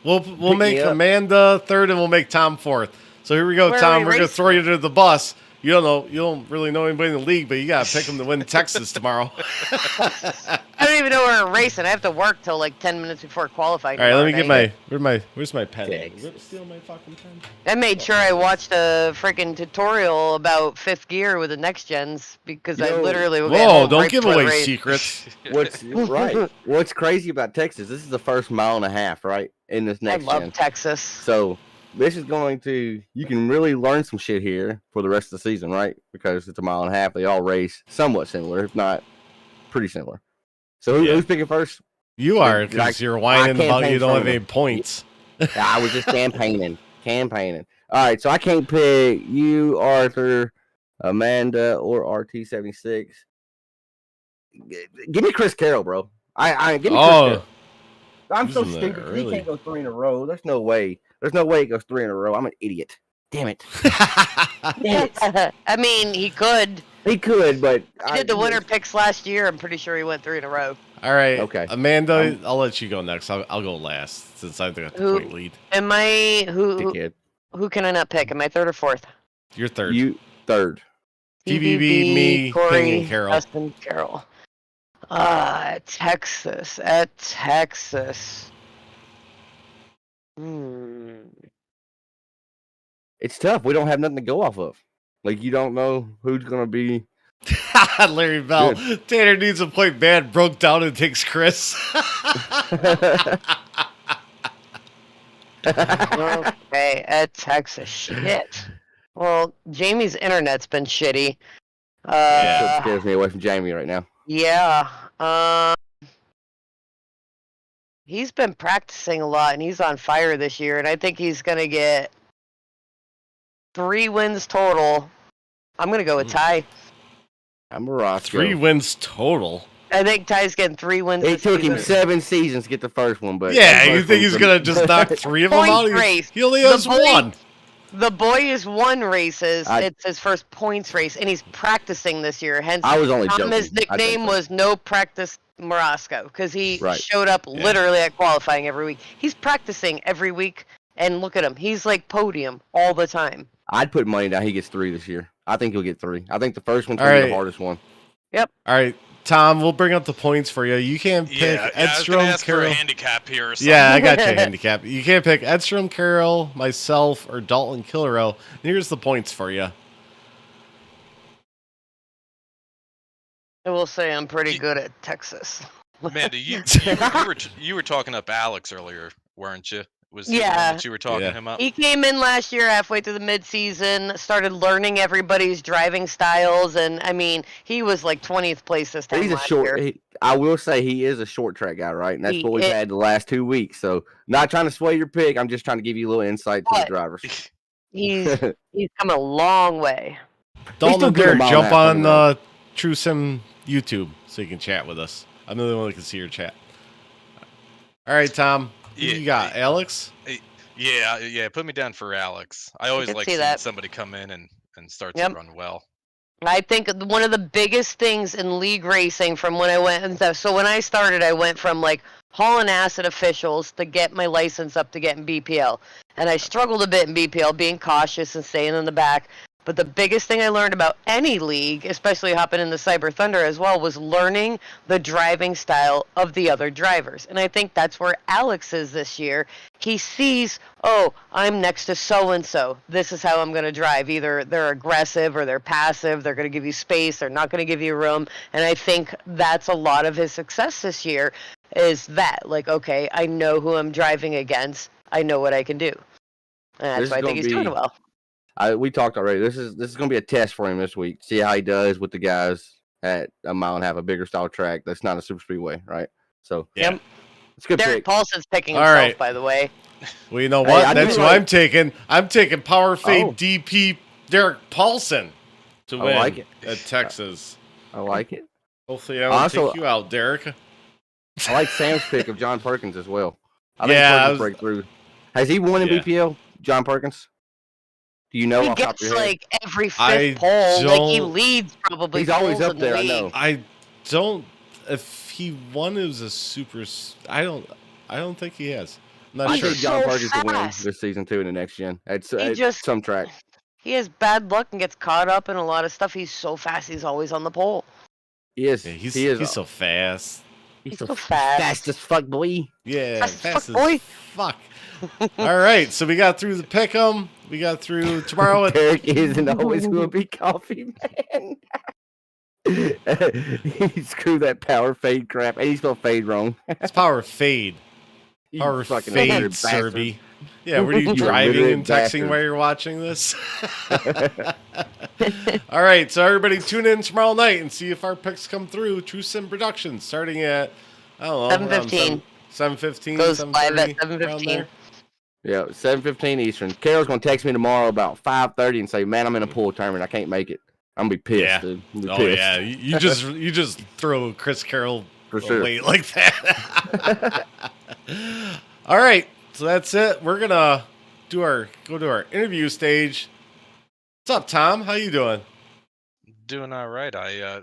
We'll Pick make me up. Amanda third, and we'll make Tom fourth. So here we go, Where are Tom. we We're gonna racing? throw you to the bus. You don't really know anybody in the league, but you gotta pick them to win Texas tomorrow. I don't even know where we're racing. I have to work till like 10 minutes before qualifying. All right, let me tomorrow get night. where's my pen? Texas. Rip steal my fucking pen. I made sure I watched a freaking tutorial about 5th gear with the next gens because I Yo, literally will get Whoa! home Don't right give before the away race. secrets. What's right? What's crazy about Texas? This is the first mile and a half, right, in this I next love gen. Texas. So this is going to. You can really learn some shit here for the rest of the season, right? Because it's a mile and a half. They all race somewhat similar, if not pretty similar. So Yeah. who's picking first? You are Like, because you're whining about campaign you don't have for any them. points. I was just campaigning. All right, so I can't pick you, Arthur, Amanda, or RT76. Give me Chris Carroll, bro. I give me Chris Oh, Carroll. I'm so Who's in stupid. there, 'cause He really? can't go 3 in a row. There's no way. There's no way it goes 3 in a row. I'm an idiot. Damn it. Damn it. I mean, he could. He could, but He did the winner picks last year. I'm pretty sure he went 3 in a row. all right. Okay. Amanda, I'll let you go next. I'll go last since I've got the Who- point lead. Am I Dickhead. who can I not pick? Am I 3rd or 4th? You're third. You third. TBB, me, Corey, King, and Carol. Justin, Carol. At Texas. It's tough. We don't have nothing to go off of. Like, you don't know who's gonna be. Larry Bell. Tanner needs a point bad, broke down and takes Chris. Okay, at Texas. Shit. Well, Jamie's internet's been shitty. That scares me away from Jamie right now. Yeah. He's been practicing a lot, and he's on fire this year, and I think he's going to get 3 wins total. I'm going to go with Ty. Morosco. 3 wins total. I think Ty's getting 3 wins. It this took him season. 7 seasons to get the first one, but Yeah, the you first think one's he's going to just knock 3 of them Points out? race. He only The has boy- 1. The boy has won races. I- It's his first points race, and he's practicing this year. Hence, I was only joking. His I think nickname so. was No Practice Morosco because he Right. showed up literally at qualifying every week. He's practicing every week, and look at him. He's like podium all the time. I'd put money down he gets 3 this year. I think he'll get 3. I think the first one's All going to be right. the hardest one. All right, Tom, we'll bring up the points for you. You can't pick Yeah, I was gonna Edstrom, ask for a Carroll. handicap here or something. Yeah, I got your handicap. You can't pick Edstrom, Carroll, myself, or Dalton Killero. Here's the points for you. I will say I'm pretty good at Texas. Amanda, you were talking up Alex earlier, weren't you? Was he the one Yeah. that you were talking Yeah. him up? He came in last year halfway through the midseason, started learning everybody's driving styles, and I mean, he was like 20th place this time He's a last short. year. I will say he is a short track guy, right? And that's He what we've is. had the last 2 weeks. So, not trying to sway your pick. I'm just trying to give you a little insight to the But- drivers. He's come a long way. Dalton still and good Derek, a mile jump and a half, on probably True Sim YouTube so you can chat with us. I'm the only one that can see your chat. All right, Tom. Who you got? Alex? Yeah. Put me down for Alex. I always can like see seeing that. somebody come in and start Yep. to run well. I think one of the biggest things in league racing from when I went, so when I started, I went from like hauling ass at officials to get my license up to getting BPL. And I struggled a bit in BPL, being cautious and staying in the back. But the biggest thing I learned about any league, especially hopping in the Cyber Thunder as well, was learning the driving style of the other drivers. And I think that's where Alex is this year. He sees, oh, I'm next to so-and-so. This is how I'm going to drive. Either they're aggressive or they're passive. They're going to give you space. They're not going to give you room. And I think that's a lot of his success this year is that. Like, okay, I know who I'm driving against. I know what I can do. And that's This why I is think he's gonna doing be- well. We talked already. This is going to be a test for him this week. See how he does with the guys at a mile and a half, a bigger style track. That's not a super speedway, right? So Yep. it's a good Derek pick. Paulson's picking All himself, right. by the way. Well, you know Hey, what? I That's do who like- I'm taking. I'm taking Power Fade Oh. DP Derek Paulson to I win like it. at Texas. I like it. Hopefully, I don't Also- take you out, Derek. I like Sam's pick of John Perkins as well. I Yeah, I think Perkins was- break through. Has he won in Yeah. BPL, John Perkins? Do you know He off the top of gets your head? like every fifth I poll. Like he don't- leads probably. He's always polls up in the there, I league. know. I don't. If he won, it was a super. I don't think he has. I'm not I He's sure. think John so Perkins will win fast. this season too in the next gen. At just- some track. He has bad luck and gets caught up in a lot of stuff. He's so fast. He's always on the pole. He is. Yeah, he is. he's so fast. He's so fast. Fast as fuck, boy. Yeah, Fast as fast fuck, boy. fuck. All right, so we got through the pick'em. We got through tomorrow. Derek isn't always going to be coffee, man. He screwed that power fade crap, and he spelled fade wrong. It's Power Fade. You Power fucking Fade, illiterate bastard. Serby. Yeah, were you You driving illiterate and texting bastard. while you're watching this? All right, so everybody tune in tomorrow night and see if our picks come through. True Sim Productions starting at, I don't know, 7:15. 7:15. Goes live at 7:30, around 7:15. there. Yeah, 7:15 Eastern. Carol's going to text me tomorrow about 5:30 and say, "Man, I'm in a pool tournament. I can't make it." I'm gonna be pissed, Yeah. dude. I'm gonna Oh be pissed. yeah, you just throw Chris Carroll For sure. away like that. All right, so that's it. We're gonna go to our interview stage. What's up, Tom? How you doing? Doing all right.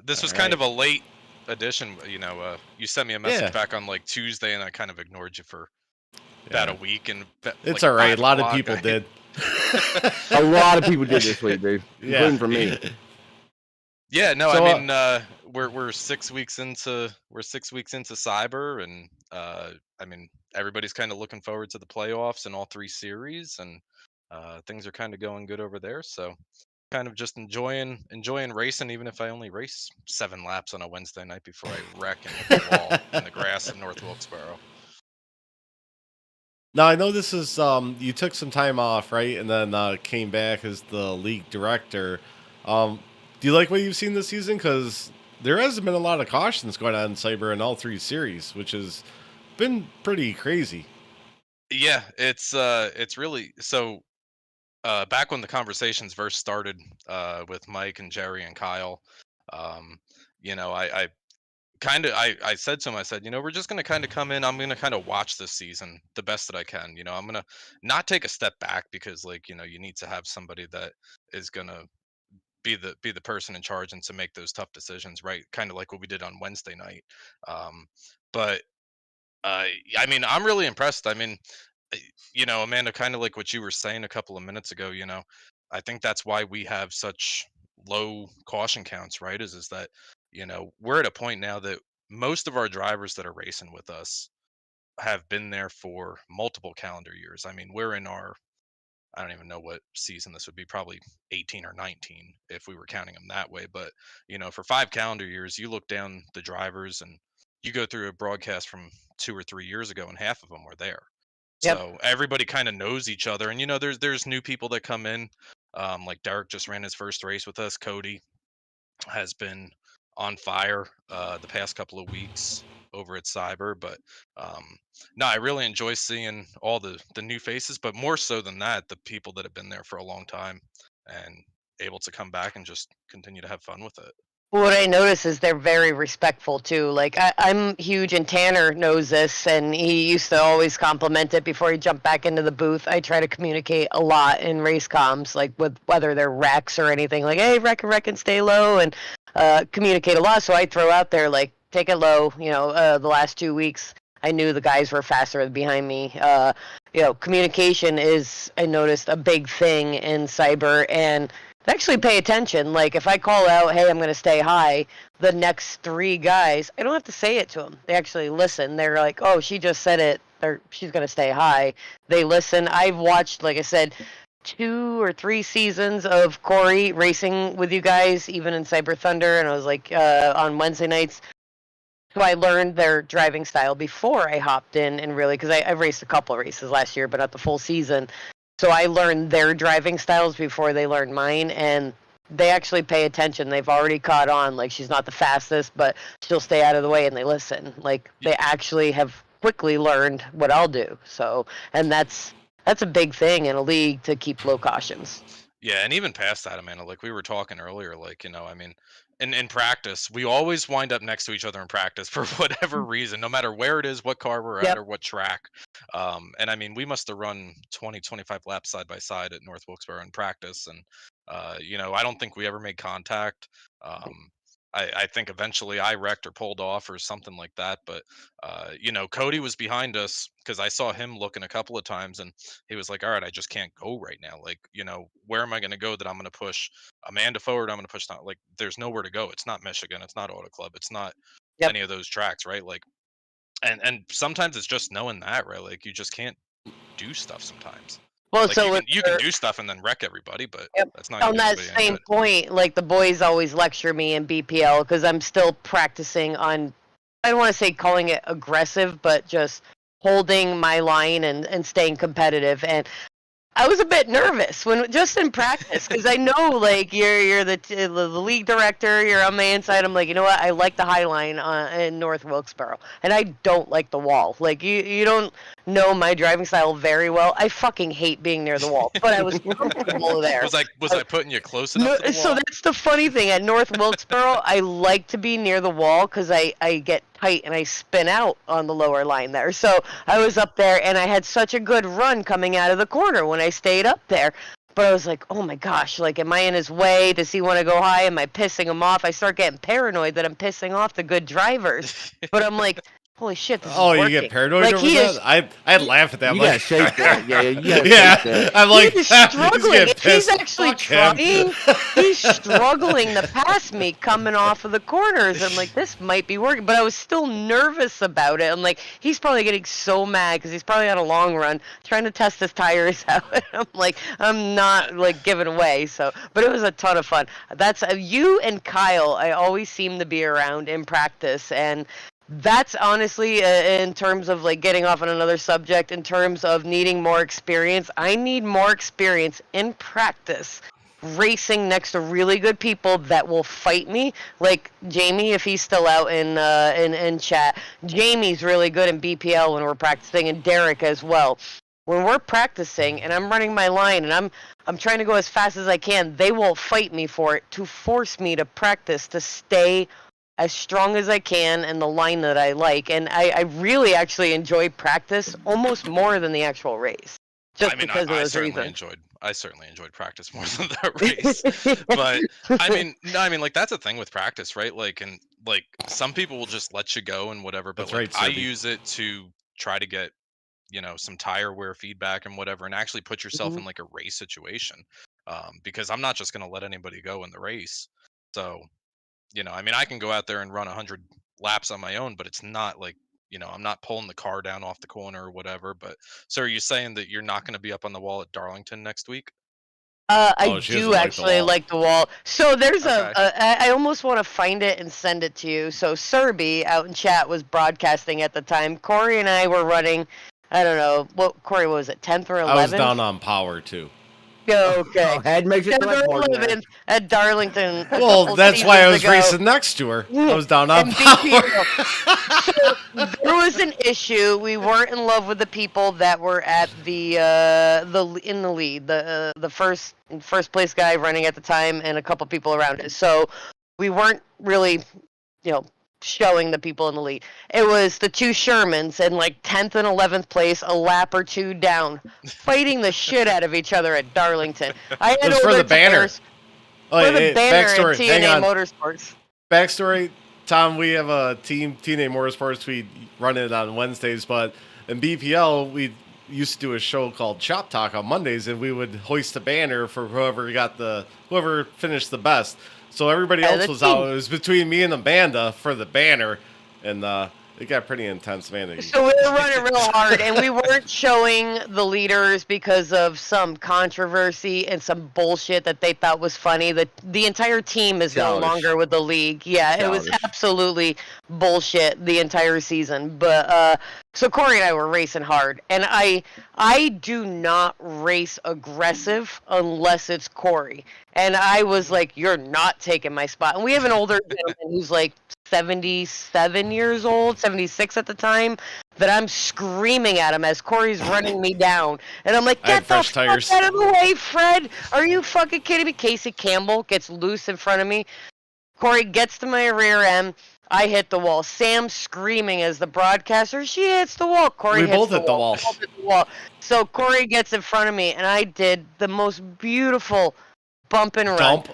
This was All kind of a late addition. You know, you sent me a message Yeah. back on like Tuesday, and I kind of ignored you for about a week. And It's like, all right. 5 A lot of o'clock, people I- did. A lot of people did this week, dude, Yeah. including for me. Yeah, no, So, I mean, we're 6 weeks into cyber, and I mean, everybody's kind of looking forward to the playoffs in all 3 series, and things are kind of going good over there. So, kind of just enjoying racing, even if I only race 7 laps on a Wednesday night before I wreck and hit the wall in the grass in North Wilkesboro. Now I know this is you took some time off, right, and then came back as the league director. Do you like what you've seen this season? Because there hasn't been a lot of cautions going on in Cyber in all 3 series, which has been pretty crazy. Yeah, it's really so. Back when the conversations first started with Mike and Jerry and Kyle, You know, I said to him, I said, you know, we're just going to kind of come in. I'm going to kind of watch this season the best that I can. You know, I'm going to not take a step back because, like, you know, you need to have somebody that is going to be the person in charge and to make those tough decisions, right? Kind of like what we did on Wednesday night. But I mean, I'm really impressed. I mean, uh, you know, Amanda, kind of like what you were saying a couple of minutes ago, you know, I think that's why we have such low caution counts, right? Is that, you know, we're at a point now that most of our drivers that are racing with us have been there for multiple calendar years. I mean, we're in our, I don't even know what season this would be, probably 18 or 19 if we were counting them that way. But, you know, for 5 calendar years, you look down the drivers and you go through a broadcast from 2 or 3 years ago and half of them were there. Yep. So everybody kind of knows each other. And, you know, there's new people that come in. Like Derek just ran his first race with us. Cody has been on fire the past couple of weeks over at Cyber. But no, I really enjoy seeing all the new faces, but more so than that, the people that have been there for a long time and able to come back and just continue to have fun with it. What I notice is they're very respectful too. Like I'm huge, and Tanner knows this, and he used to always compliment it before he jumped back into the booth. I try to communicate a lot in race comms, like with whether they're wrecks or anything. Like, hey, wreck and stay low, and communicate a lot. So I throw out there like, take it low. You know, the last 2 weeks, I knew the guys were faster behind me. You know, communication is, I noticed, a big thing in cyber, and they actually pay attention. Like, if I call out, hey, I'm going to stay high, the next 3 guys, I don't have to say it to them. They actually listen. They're like, oh, she just said it. She's going to stay high. They listen. I've watched, like I said, 2 or 3 seasons of Corey racing with you guys, even in Cyber Thunder. And I was like, on Wednesday nights. So I learned their driving style before I hopped in, and really, because I raced a couple of races last year, but not the full season. So I learned their driving styles before they learned mine, and they actually pay attention. They've already caught on. Like, she's not the fastest, but she'll stay out of the way, and they listen. Like, they actually have quickly learned what I'll do. So, and that's a big thing in a league, to keep low cautions. Yeah, and even past that, Amanda, like we were talking earlier, like, you know, I mean, in practice, we always wind up next to each other in practice for whatever reason, no matter where it is, what car we're at, Yep. or what track. And I mean, we must have run 20, 25 laps side by side at North Wilkesboro in practice. And, you know, I don't think we ever made contact. I think eventually I wrecked or pulled off or something like that. But, you know, Cody was behind us because I saw him looking a couple of times, and he was like, all right, I just can't go right now. Like, you know, where am I going to go that I'm going to push Amanda forward? I'm going to push not, like, there's nowhere to go. It's not Michigan. It's not Auto Club. It's not Yep. any of those tracks, right? Like, and sometimes it's just knowing that, right? Like, you just can't do stuff sometimes. Well, Like, so you can do stuff and then wreck everybody, but Yep. that's not on gonna that do anybody any same good. point, like, the boys always lecture me in BPL because I'm still practicing on, I don't want to say calling it aggressive, but just holding my line and staying competitive. And I was a bit nervous when just in practice, because I know, like, you're the league director, you're on my inside. I'm like, you know what? I like the high line in North Wilkesboro, and I don't like the wall. Like, you don't know my driving style very well. I fucking hate being near the wall, but I was comfortable there. Was I putting you close enough No, to the so wall? that's the funny thing. At North Wilkesboro, I like to be near the wall because I get tight and I spin out on the lower line there. So I was up there, and I had such a good run coming out of the corner when I stayed up there. But I was like, oh my gosh, like, am I in his way? Does he want to go high? Am I pissing him off? I start getting paranoid that I'm pissing off the good drivers. But I'm like, holy shit, this is Oh, you working. get paranoid Like, over he that? is- I'd laugh at that. You I'm gotta like, shake that. Yeah, you gotta yeah. shake that. I'm like, he's he's struggling. getting If he's pissed. actually Fuck him. trying, he's struggling to pass me coming off of the corners. I'm like, this might be working, but I was still nervous about it. I'm like, he's probably getting so mad because he's probably on a long run trying to test his tires out. I'm like, I'm not, like, giving away. So, but it was a ton of fun. That's you and Kyle. I always seem to be around in practice, and that's honestly, in terms of, like, getting off on another subject, in terms of needing more experience, I need more experience in practice racing next to really good people that will fight me. Like Jamie, if he's still out in chat, Jamie's really good in BPL when we're practicing, and Derek as well. when we're practicing and I'm running my line and I'm trying to go as fast as I can, they will fight me for it to force me to practice to stay as strong as I can in the line that I like. And I really actually enjoy practice almost more than the actual race. Just because of those reasons. I certainly enjoyed practice more than the race. But I mean, like, that's a thing with practice, right? Like, and like some people will just let you go and whatever, but That's like right, I Cindy. use it to try to get, some tire wear feedback and whatever, and actually put yourself in like a race situation. Because I'm not just gonna let anybody go in the race. So, I mean, I can go out there and run 100 laps on my own, but it's not like, I'm not pulling the car down off the corner or whatever. But so are you saying that you're not going to be up on the wall at Darlington next week? I she do doesn't like the actually wall. like the wall. So there's Okay. I almost want to find it and send it to you. So Serby out in chat was broadcasting at the time. Corey and I were running, I don't know, what Corey was it, 10th or 11th? I was down on power too. Okay. Oh, had makes it 10th or right more than that. 11th at Darlington. a Well, couple that's why I was seasons ago. racing next to her. I was down on And power. BPO. So there was an issue. We weren't in love with the people that were at the in the lead, the first place guy running at the time, and a couple people around it. So we weren't really, showing the people in the lead. It was the two Shermans in like 10th and 11th place, a lap or two down, fighting the shit out of each other at Darlington. I had It was for older the banner. tires Oh, for the hey, banner backstory. in Hang TNA on. Motorsports. Backstory. Tom, we have a team, TNA Motorsports. We run it on Wednesdays, but in BPL, we used to do a show called Shop Talk on Mondays, and we would hoist a banner for whoever finished the best. So everybody else the was team. out. It was between me and Amanda for the banner, and it got pretty intense, man. So we were running real hard, and we weren't showing the leaders because of some controversy and some bullshit that they thought was funny. The entire team is no Childish. longer with the league. Yeah, it was Childish. absolutely bullshit the entire season. But so Corey and I were racing hard, and I do not race aggressive unless it's Corey. And I was like, "You're not taking my spot." And we have an older gentleman who's like 77 years old, 76 at the time, that I'm screaming at him as Corey's running me down. And I'm like, I had get the fresh fuck tires. out of the way, Fred. Are you fucking kidding me? Casey Campbell gets loose in front of me. Corey gets to my rear end. I hit the wall. Sam screaming as the broadcaster, she hits the wall. Corey We hits both the hit the wall. We both hit the wall. So Corey gets in front of me, and I did the most beautiful bump and run. Dump.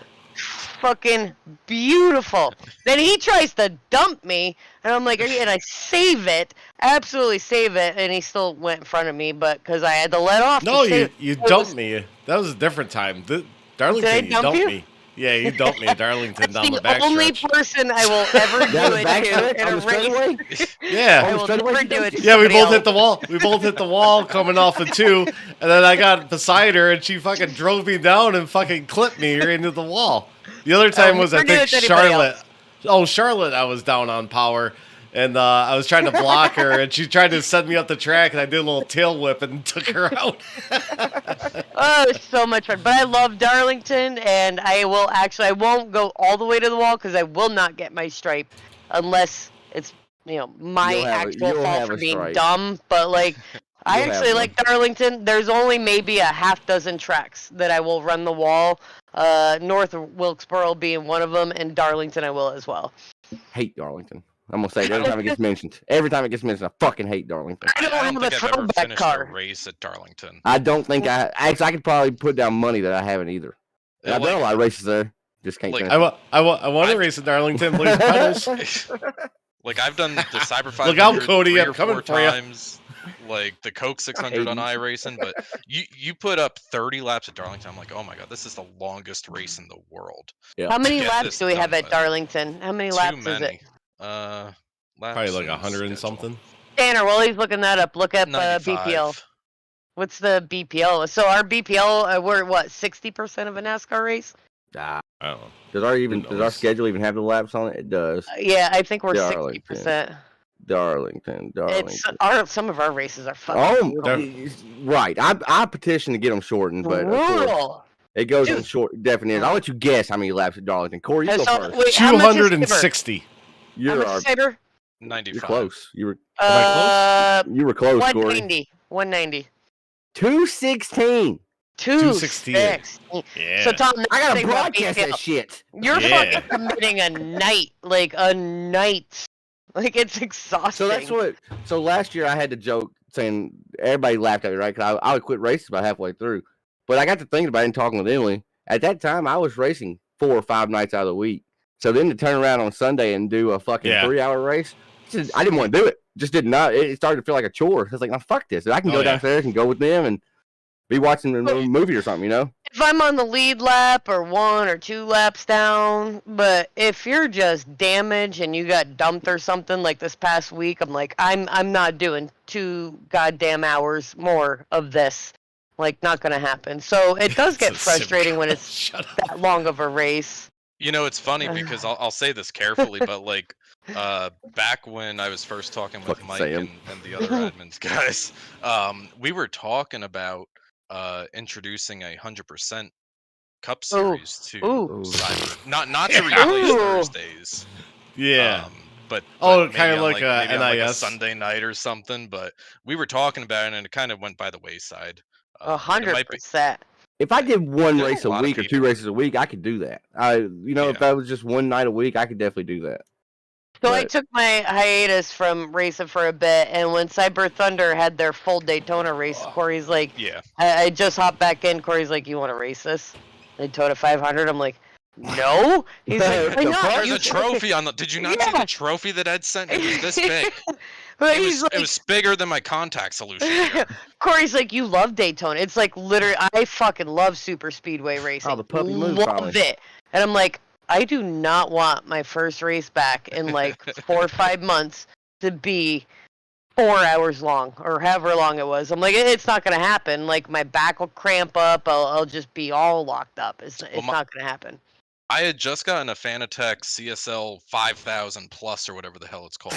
Fucking beautiful. Then he tries to dump me, and I'm like, and I save it, absolutely save it, and he still went in front of me, but because I had to let off. No, to save you it. dumped me. That was a different time. Darlington, you dump dumped you? me. Yeah, you dumped me at Darlington down the the only backstretch. person I will ever do Down the it backstretch to in on a the straightaway? race. Yeah. I On the will straightaway never you do it. dumped to Yeah, we somebody both hit else. the wall. We both hit the wall coming off of 2, and then I got beside her, and she fucking drove me down and fucking clipped me right into the wall. The other time was, I never do think, it to anybody Charlotte. else. Oh, Charlotte, I was down on power, and I was trying to block her, and she tried to send me up the track, and I did a little tail whip and took her out. Oh, it was so much fun. But I love Darlington, and I won't go all the way to the wall because I will not get my stripe unless it's, my You'll have actual fault for a being stripe. dumb. But, like, I You'll have actually one. like Darlington. There's only maybe a half dozen tracks that I will run the wall. North of Wilkesboro being one of them, and Darlington I will as well. Hate Darlington. I'm gonna say it every time it gets mentioned. Every time it gets mentioned, I fucking hate Darlington. I don't I have don't the think I've ever throwback finished car. a race at Darlington. I don't think I could probably put down money that I haven't either. And I've done a lot of races there. Just can't Like, finish. I want to race at Darlington, please, pedals. Like, I've done the Cyber 500 Look out, Cody, 3 I'm or coming 4 for ya. times, like the Coke 600 on iRacing, but you put up 30 laps at Darlington. I'm like, oh my god, this is the longest race in the world. Yeah. How many Get laps this do we have done at with. Darlington? How many Too laps is many. it? Laps Probably like and 100 and schedule. something. Tanner, while he's looking that up, look up 95. BPL. What's the BPL? So our BPL, we're what, 60% of a NASCAR race? Ah, I don't know. does our schedule even have the laps on it? It does. Yeah, I think we're Darlington. 60%. Darlington. It's some of our races are fucking Oh, brutal. right. I petitioned to get them shortened, but of course, Brutal. it goes in Dude. short definition. I'll let you guess how many laps at Darlington. Corey, you go So, first. wait, how much is Saber? 260. How You're, much is Saber? 95. you're close. You were Am I close, Corey. 190. 190. 216. 216. 216. Yeah. So Tom, I gotta think about broadcast being- that shit. You're Yeah. fucking committing a night, like a night. Like it's exhausting. So that's what. So last year I had to joke saying everybody laughed at me, right? Because I would quit racing about halfway through. But I got to thinking about it and talking with Emily. At that time, I was racing 4 or 5 nights out of the week. So then to turn around on Sunday and do a fucking 3-hour race, I didn't want to do it. Just did not. It started to feel like a chore. I was like, no, fuck this. I can go downstairs and go with them and be watching a movie or something, you know? If I'm on the lead lap or 1 or 2 laps down, but if you're just damaged and you got dumped or something like this past week, I'm like, I'm not doing 2 goddamn hours more of this. Like, not gonna happen. So it does get frustrating when it's that long of a race. You know, it's funny because I'll say this carefully, but like back when I was first talking with Mike and the other admins guys, we were talking about introducing a 100% Cup Series to Cyber. Not to release Thursdays. Yeah. But kind of maybe like a maybe on, like, a NIS Sunday night or something. But we were talking about it, and it kind of went by the wayside. 100%. If I did one There's race a a lot of week or 2 people. races a week, I could do that. If that was just one night a week, I could definitely do that. So I took my hiatus from racing for a bit, and when Cyber Thunder had their full Daytona race, Corey's like, Yeah. I just hopped back in. Corey's like, you want to race this? Daytona 500? I'm like, no. He's like, why not? There's a trophy on the. Did you not see the trophy that Ed sent? It was this big. But It he's was, it was bigger than my contact solution. Corey's like, you love Daytona. It's like literally, I fucking love super speedway racing. Oh, the puppy move love finally. it. And I'm like, I do not want my first race back in like 4 or 5 months to be 4 hours long or however long it was. I'm like, it's not gonna happen. Like my back will cramp up. I'll just be all locked up. It's not gonna happen. I had just gotten a Fanatec CSL 5000 Plus or whatever the hell it's called,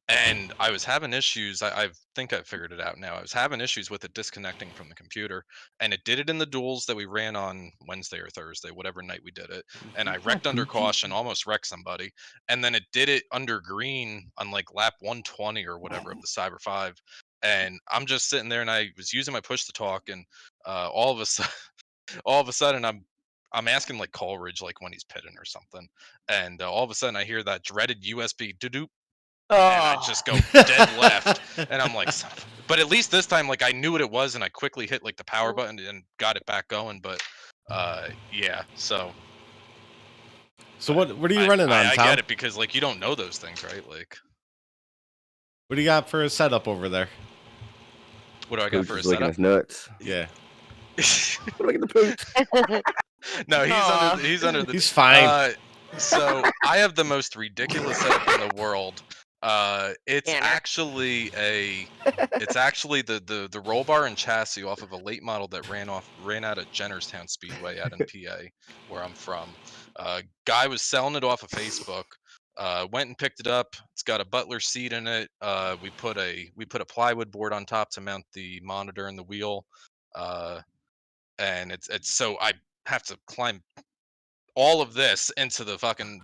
and I was having issues. I think I figured it out now. I was having issues with it disconnecting from the computer, and it did it in the duels that we ran on Wednesday or Thursday, whatever night we did it. And I wrecked under caution, almost wrecked somebody, and then it did it under green on like lap 120 or whatever of the Cyber 5. And I'm just sitting there, and I was using my push to talk, and all of a sudden, I'm asking like Coleridge like when he's pitting or something, and all of a sudden I hear that dreaded USB doo-doo, and I just go dead left, and I'm like, but at least this time like I knew what it was, and I quickly hit like the power button and got it back going. But yeah, so what are you running on, I Tom? get it because like you don't know those things, right? Like, What do you got for a setup over there? what do I got Pooch for a is licking setup? his nuts. Yeah. Look at the pooch. No, he's under the. He's fine. So I have the most ridiculous setup in the world. It's Tanner. actually the roll bar and chassis off of a late model that ran out of Jennerstown Speedway out in PA, where I'm from. Guy was selling it off of Facebook. Went and picked it up. It's got a Butler seat in it. We put a plywood board on top to mount the monitor and the wheel. And it's so I have to climb all of this into the fucking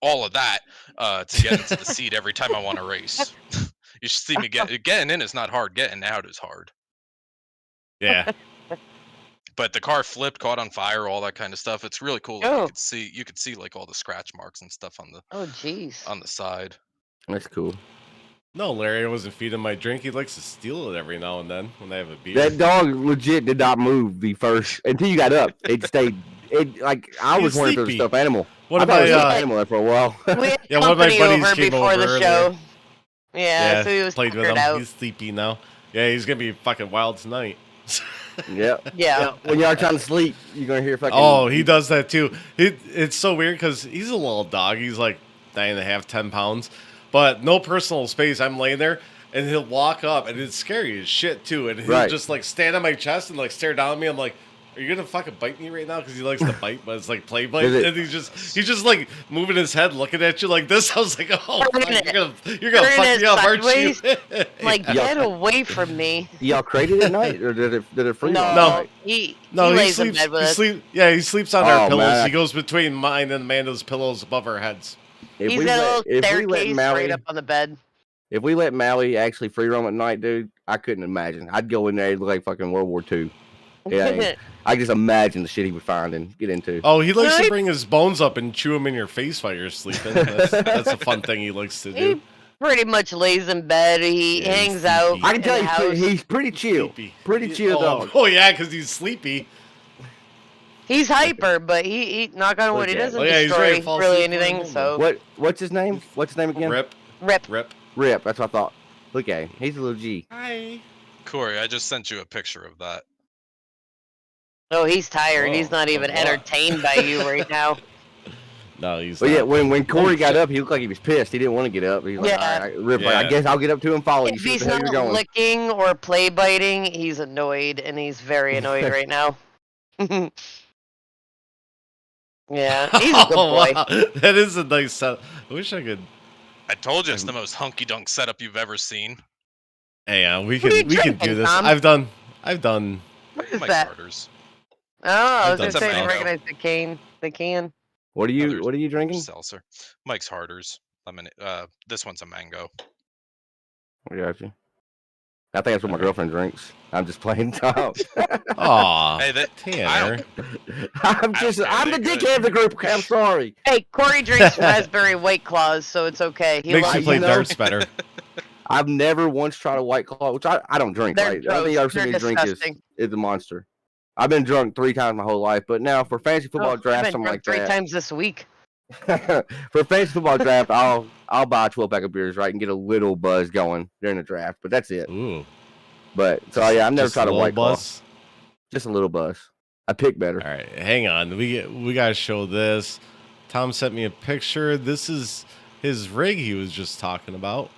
all of that to get into the seat every time I want to race. You should see me getting in is not hard. Getting out is hard. Yeah. But the car flipped, caught on fire, all that kind of stuff. It's really cool. Like, you could see like all the scratch marks and stuff on the side. That's cool. No, Larry, I wasn't feeding my drink. He likes to steal it every now and then when I have a beer. That dog legit did not move the first until you got up. It stayed. Like I was wondering if it was a stuffed animal. One I of thought it was a my stuffed animal there for a while. We had Yeah, one of my company buddies over came before over the show. earlier. Yeah, so he was played with tuckered him. out. He's sleepy now. Yeah, he's gonna be fucking wild tonight. Yeah. Yeah. When y'all trying to sleep, you're gonna hear fucking. Oh, he does that too. It's so weird because he's a little dog. He's like 9.5, 10 pounds, but no personal space. I'm laying there, and he'll walk up, and it's scary as shit too. And he'll just like stand on my chest and like stare down at me. I'm like, are you gonna fucking bite me right now? Because he likes to bite, but it's like play bite, and he's just like moving his head, looking at you like this. I was like, oh, fuck, you're gonna fuck me up, aren't you? Like, get away from me. Y'all crated at night, or did it freeze? No, all No. night? he sleeps. lays in bed with us. He sleeps on our Oh, pillows. man. He goes between mine and Amanda's pillows above our heads. If He's we got a let- little if we let staircase Maui- right up on the bed. If we let Maui actually free roam at night, dude, I couldn't imagine. I'd go in there, it'd look like fucking World War II. Yeah, I just imagine the shit he would find and get into. Oh, he likes to bring his bones up and chew them in your face while you're sleeping. That's a fun thing he likes to do. He pretty much lays in bed. He hangs out. I can tell in the house. he's pretty chill. Sleepy. Pretty chill dog. Oh yeah, because he's sleepy. He's hyper, but he knock on wood, he Okay. doesn't he's ready destroy to fall really asleep on anything. the So What's his name? What's his name again? Rip. rip. Rip. That's what I thought. Look at him. He's a little G. Hi. Corey, I just sent you a picture of that. Oh, he's tired. Oh, He's not even what? entertained by you right now. No, he's. But not. yeah, when Corey got up, he looked like he was pissed. He didn't want to get up. He's like, Yeah. all right, Rip, like, I Yeah. guess I'll get up to him, follow you. If See what he's the hell you're not going. licking or play biting, he's annoyed, and he's very annoyed right now. Yeah, he's a good boy. Wow. That is a nice setup. I wish I could. I told you it's the most hunky dunk setup you've ever seen. Hey, we What are you can do drinking, this. Tom? I've done. What is Mike that? Carter's. Oh, I was That's gonna a say I mango. recognize the can. What are Others- you drinking? Seltzer. Mike's Harder's. This one's a mango. I got you. I think that's what my girlfriend drinks. I'm just playing Tom. Aw, Hey, Tanner. I'm the dickhead of the group. Okay, I'm sorry. Hey, Corey drinks raspberry White Claws, so it's okay. He Makes loves me play you know- darts better. I've never once tried a White Claw, which I don't drink. They're Right? The only thing I've gross. seen me They're drink disgusting. is a Monster. I've been drunk 3 times my whole life, but now for fantasy football I've draft, been something drunk like 3 that. times this week. For fantasy football draft, I'll buy a 12-pack of beers, right, and get a little buzz going during the draft. But that's it. Ooh. But so yeah, I've never Just tried a little White Claw. buzz. Just a little buzz. I pick better. All right, hang on. We gotta show this. Tom sent me a picture. This is his rig he was just talking about.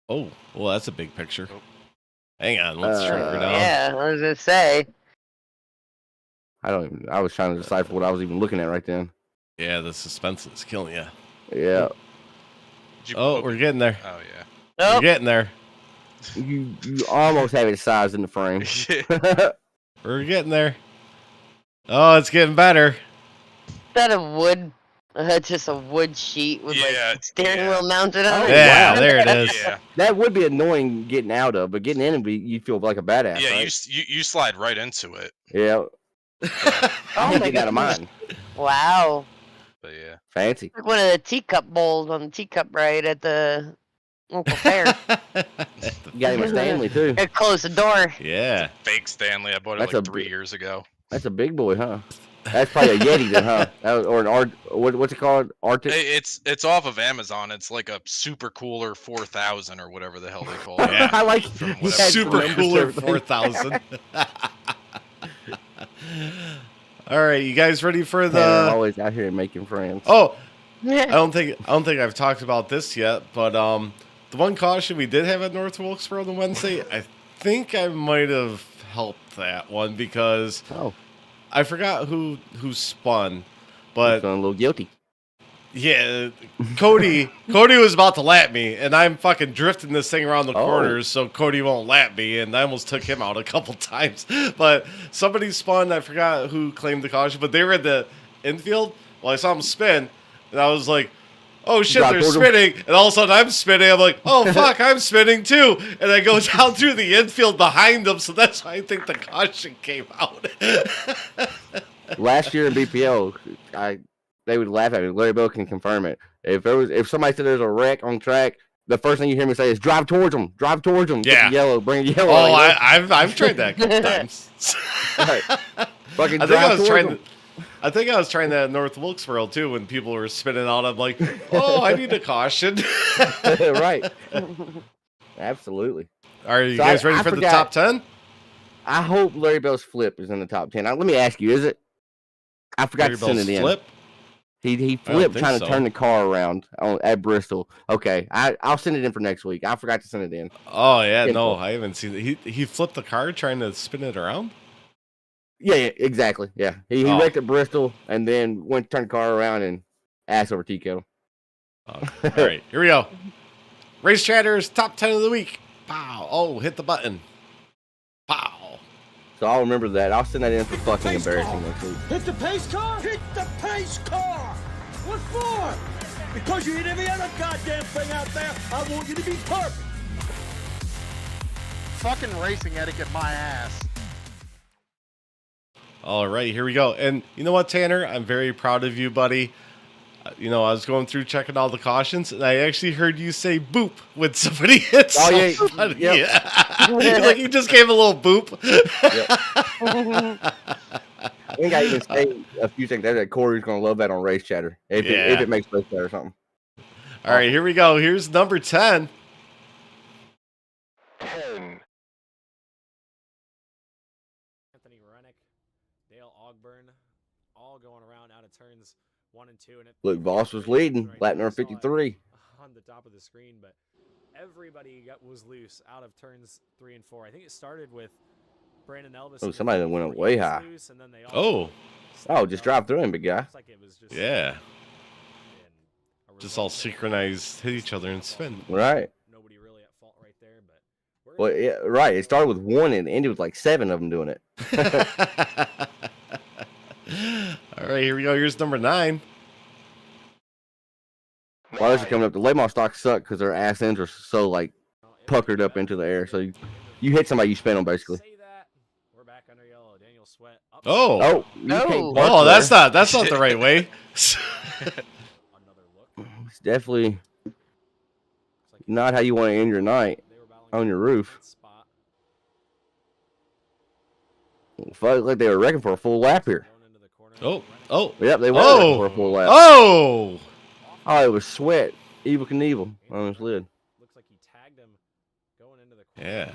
Oh, well, that's a big picture. Hang on, let's shrink her down. Yeah, I was gonna say. I was trying to decipher what I was even looking at right then. Yeah, the suspense is killing you. Yeah. Did you Oh, poke we're it? getting there. Oh Oh, We're getting there. You almost have it sized in the frame. yeah. We're getting there. Oh, it's getting better. is that a wood? Just a wood sheet with Yeah, like steering yeah. wheel mounted on Oh, it. Yeah, wow. there it is. Yeah. That would be annoying getting out of, but getting in and you feel like a badass. Yeah, right? you slide right into it. Yeah. Oh I'm my getting out of goodness. mine. Wow. But yeah. Fancy. Like one of the teacup bowls on the teacup ride at the local fair. You got him a Stanley too. Gotta close the door. Yeah. Fake Stanley. I bought it That's like a 3 big- years ago. That's a big boy, huh? That's probably a Yeti then, huh? Or an what's it called? Arctic. It's off of Amazon. It's like a Super Cooler 4000 or whatever the hell they call it. Yeah. I like From he whatever. had Super numbers Cooler and everything. 4000. All right, you guys ready for Tanner the? always out here making friends. Oh, I Yeah. don't think I've talked about this yet, but the one caution we did have at North Wilkesboro on Wednesday, I think I might have helped that one because Oh, I forgot who spun, I'm but feeling a little guilty. yeah, Cody was about to lap me, and I'm fucking drifting this thing around the Oh. corners so Cody won't lap me, and I almost took him out a couple times. But somebody spun, I forgot who claimed the caution, but they were at the infield. Well, I saw him spin, and I was like, oh shit, Drop they're towards him. spinning, and all of a sudden I'm spinning. I'm like, oh fuck, I'm spinning too, and I go down through the infield behind them, so that's why I think the caution came out. Last year in BPO, they would laugh at me. Larry Bill can confirm it. If somebody said there's a wreck on track, the first thing you hear me say is drive towards them. Drive towards them. Yeah. Get the yellow. Bring the yellow. Oh, Like, I've tried that a couple times. right. Fucking I think drive I was towards trying. them. I think I was trying that at North Wilkesboro too. When people were spinning out, I'm like, "Oh, I need a caution." Right. Absolutely. Are you So guys I ready for the forgot- top 10? I hope Larry Bell's flip is in the top 10. Now, let me ask you, is it? I forgot to send it in. Flip. He don't flipped think trying so. to turn the car around at Bristol. Okay, I'll send it in for next week. I forgot to send it in. Oh yeah, no, Simple. I haven't seen it. He flipped the car trying to spin it around. Yeah, exactly. Yeah, he Oh. wrecked at Bristol and then went to turn the car around and ass over tea kettle. Oh, all right, here we go. Race Chatter's top 10 of the week. Pow! Oh, hit the button. Pow! So I'll remember that. I'll send that in for fucking embarrassing next week. Hit the pace car? Hit the pace car! What for? Because you hit every other goddamn thing out there, I want you to be perfect. Fucking racing etiquette, my ass. All right, here we go. And you know what, Tanner? I'm very proud of you, buddy. You know, I was going through checking all the cautions, and I actually heard you say boop when somebody hits somebody. Yep. Yeah. Like you just gave a little boop. I think I even say a few things that Corey's going to love that on Race Chatter. If it makes Race Chatter or something. All right, here we go. Here's number 10. 10. Anthony Rennick, Dale Ogburn, all going around out of turns 1 and 2. And Luke Voss was leading, lap number 53. On the top of the screen, but everybody was loose out of turns 3 and 4. I think it started with Brandon Elvis. Oh, somebody that went up way high. Loose, and then they all just drive through him, big guy. like it was just Yeah. Just all synchronized, hit each other and spin. Right. Nobody really at fault right there, but Well, yeah, right. It started with 1 and ended with like 7 of them doing it. All right, here we go. Here's number 9. While this is coming up, the late model stocks suck because their ass ends are so like puckered up into the air. So you hit somebody, you spin them basically. we're back under yellow. Daniel Sweat. Oh, you can't park oh, there. that's not the right way. It's definitely not how you want to end your night on your roof. Felt like they were wrecking for a full lap here. Oh, Yep, they were Oh. wrecking for a full lap. oh. Oh, it was Sweat, Evil Knievel on his lid. Looks like he tagged him going into the Yeah.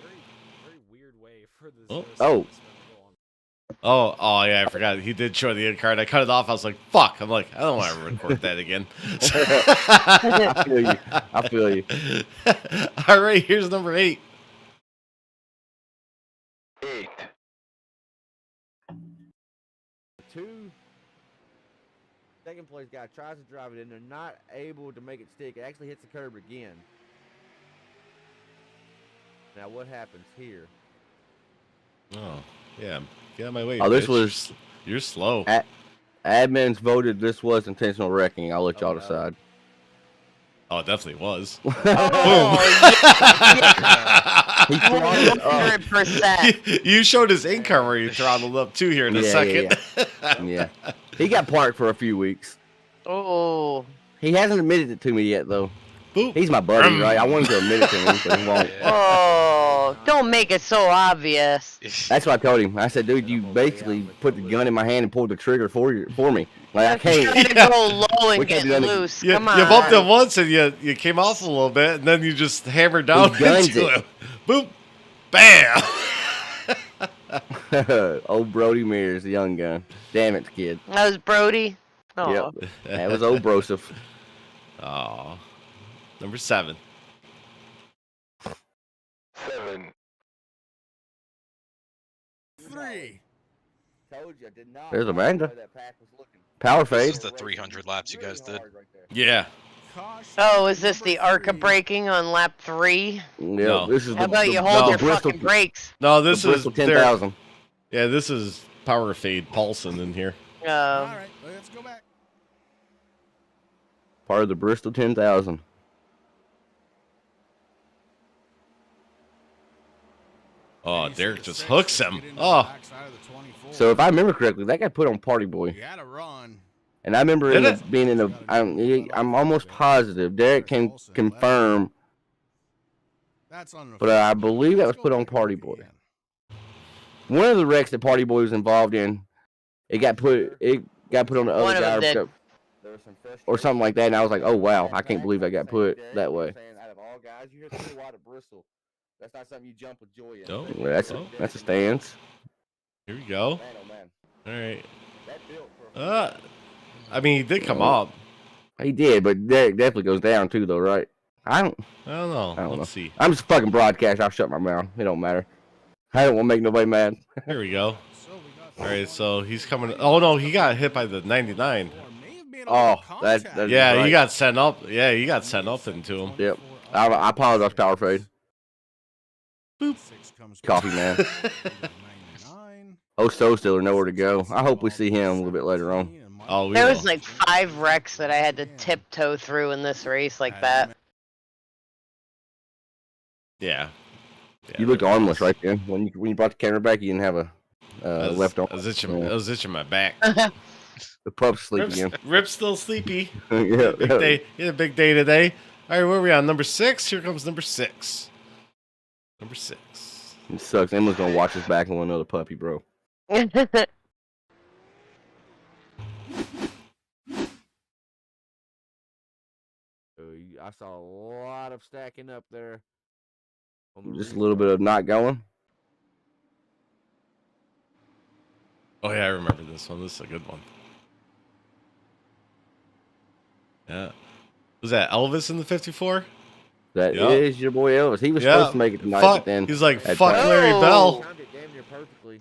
very weird way for the Oh. Oh, yeah, I forgot. He did show the in card. I cut it off. I was like, fuck. I'm like, I don't want to record that again. I feel you. All right, here's number 8. 8. 2 second place guy tries to drive it in. They're not able to make it stick. It actually hits the curb again. Now what happens here? Oh, yeah. Get out of my way. Oh, this bitch. was- You're slow. Admins voted this was intentional wrecking. I'll let y'all decide. Oh, it definitely was. Oh, He throttled up. 100%. You showed his in car where you throttled up too here in a second. Yeah. He got parked for a few weeks. Oh. He hasn't admitted it to me yet, though. Boop. He's my buddy, right? I wanted to admit it to him, but he won't. Oh, don't make it so obvious. That's what I told him. I said, dude, you basically put the gun in my hand and pulled the trigger for me. Like, I can't. Trying to go low and We can't get do that. loose. You, Come on. you bumped him once and you came off a little bit, and then you just hammered down gunned into it. him. Boop. Bam. Old Brody Mears, the young gun. Damn it, kid. That was Brody. Oh. Yep. That was old Broseph. Oh. Number 7. 7. 3. Told you, I did not. There's Amanda. Power This fade. is the 300 laps you guys did. Yeah. Oh, is this the ARCA braking on lap 3? Yeah, No. this is How about you hold your Bristol, fucking brakes? No, this the is Bristol their- 10,000. Yeah, this is Power Fade Paulson in here. All right, let's go back. Part of the Bristol 10,000. Oh, Derek just hooks him. Oh. So if I remember correctly, that got put on Party Boy. You had a run. And I remember being in a. I'm almost positive. Derek can confirm, That's on the but I believe that was put on Party Boy. One of the wrecks that Party Boy was involved in, it got put on the One other of guy them or something like that. And I was like, oh wow, I can't believe that got put that way. Out of all guys, you hear so wide of Bristol. That's not something you jump with joy in. No. Well, that's a stance. Here we go. Man, oh man. All right. That built for I mean, he did come up. He did, but Derek definitely goes down too, though, right? I don't know. I don't know. Let's see. I'm just a fucking broadcast. I'll shut my mouth. It don't matter. I don't want to make nobody mad. Here we go. All right, so he's coming. Oh no, he got hit by the 99. Oh, that's Yeah, right. he got sent up. Yeah, he got sent up into him. Yep. I apologize, Power Fade. Boop. Coffee man. Oh, So Stiller, nowhere to go. I hope we see him a little bit later on. Oh, we There will. was like 5 wrecks that I had to tiptoe through in this race like that. Yeah. You looked armless right then. When you brought the camera back, you didn't have a left arm. I was itching my back. The pup's sleeping again. Rip's still sleepy. Yeah. Big day. He had a big day today. All right, where are we on? Number 6? Here comes number 6. Number 6. It sucks. Emma's gonna watch us back and want another puppy, bro. I saw a lot of stacking up there. Just a little bit of not going. Oh, yeah, I remember this one. This is a good one. Yeah. Was that Elvis in the 54? That is your boy Elvis. He was supposed to make it tonight, but then he's like, had fuck time. Larry Bell.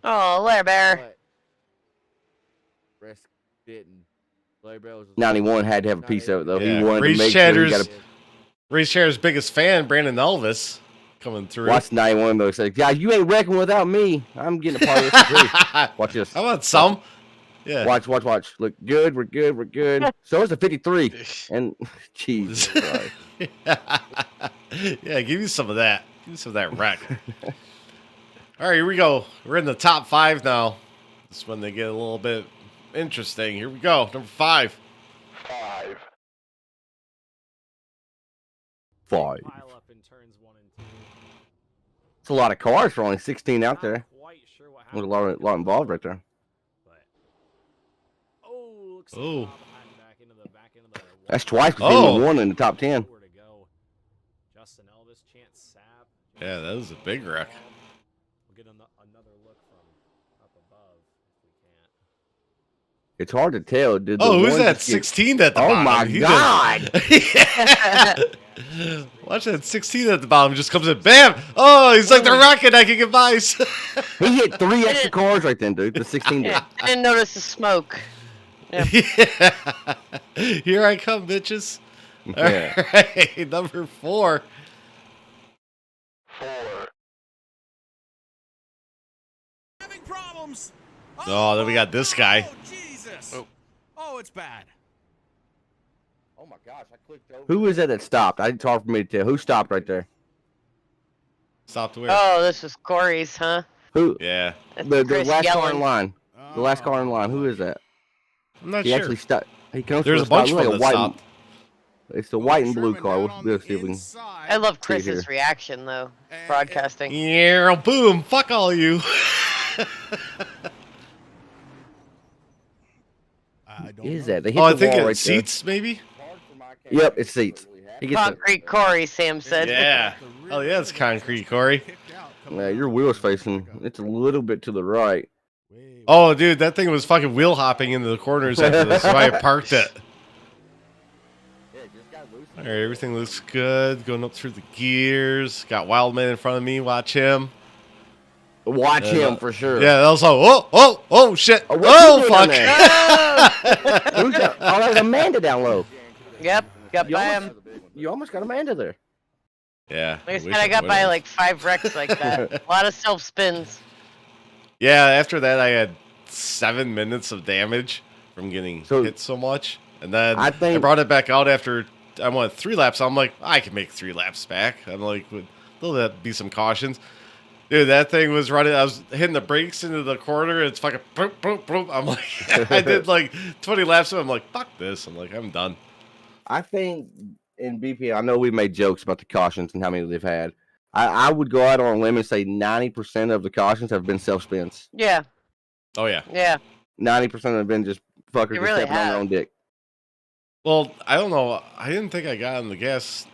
Oh, Larry Bear. Rest didn't. Larry Bell was 91 had to have a piece of it though. Yeah. He wanted to make sure he got a RaceChatter's biggest fan, Brandon Elvis, coming through. watch 91 though. Say, guys, you ain't wrecking without me. I'm getting a part of this too. Watch this. How about some? Yeah. Watch. Look good. We're good. So it's a 53. And Jesus Christ. Yeah, give you some of that. Give me some of that wreck. All right, here we go. We're in the top 5 now. This is when they get a little bit interesting. Here we go. Number 5. 5. 5. Pile up in turns 1 and 2. It's a lot of cars for only 16 out there. Not quite sure what There's happened. a lot involved right there. But looks like Oh. Bob back into the That's twice between one in the top 10. Where to go. Justin Elvis, Chance Sapp. Yeah, that was a big wreck. We'll get another look from up above if we can't. It's hard to tell. Did the Oh, who's one that just get- 16 at the Oh bottom? my He God! just- Watch that 16 at the bottom. Just comes in, bam! Oh, he's like the rocket. I can get by. He hit 3 extra cars right then, dude. The 16 did. I didn't notice the smoke. Yeah. Here I come, bitches. All Yeah. right, number 4. 4. Having problems. Oh, then we got this guy. Oh, Jesus. Oh. Oh, it's bad. Oh my gosh, I clicked over. Who was it that stopped? It's hard for me to tell. Who stopped right there? Stop the wheel. Oh, this was Corey's, huh? Who? Yeah. That's The Chris last car yelling. in line. The last car in line. Who is that? I'm not He sure. actually stopped. He comes. There's from a bunch stop. of Look them like that a white. stopped. It's the white and blue car. We'll see if we can. I love See here. Chris's reaction, though. Broadcasting. Yeah, boom. Fuck all you. Is that? They hit Oh, I the think wall it's right seats, maybe? there. Yep, it's seats. He gets Concrete Corey, Sam said. Yeah. Oh, yeah, it's concrete, Corey. Yeah, your wheel's facing. It's a little bit to the right. Oh, dude, that thing was fucking wheel hopping into the corners after this, so I parked it. All right, everything looks good. Going up through the gears. Got Wildman in front of me. Watch him. Watch him for sure. Yeah, that was like, oh, shit. Oh, Oh, what you fuck. doing down Who's that? Oh, that was Amanda down low. Yep, got You by almost, him. you almost got Amanda there. Yeah. Like I said, wish I got by would've. like 5 wrecks like that. A lot of self spins. Yeah, after that, I had 7 minutes of damage from getting hit so much. And then I think- brought it back out after I went 3 laps. I'm like, I can make 3 laps back. I'm like, there'll be some cautions. Dude, that thing was running. I was hitting the brakes into the corner. It's fucking boop, boop, boop. I'm like, I did like 20 laps. And I'm like, fuck this. I'm like, I'm done. I think in BP, I know we made jokes about the cautions and how many they've had. I would go out on a limb and say 90% of the cautions have been self spins. Yeah, Oh, yeah. yeah. 90% have been just fuckers They just really stepping on their have. own dick. Well, I don't know. I didn't think I got on the gas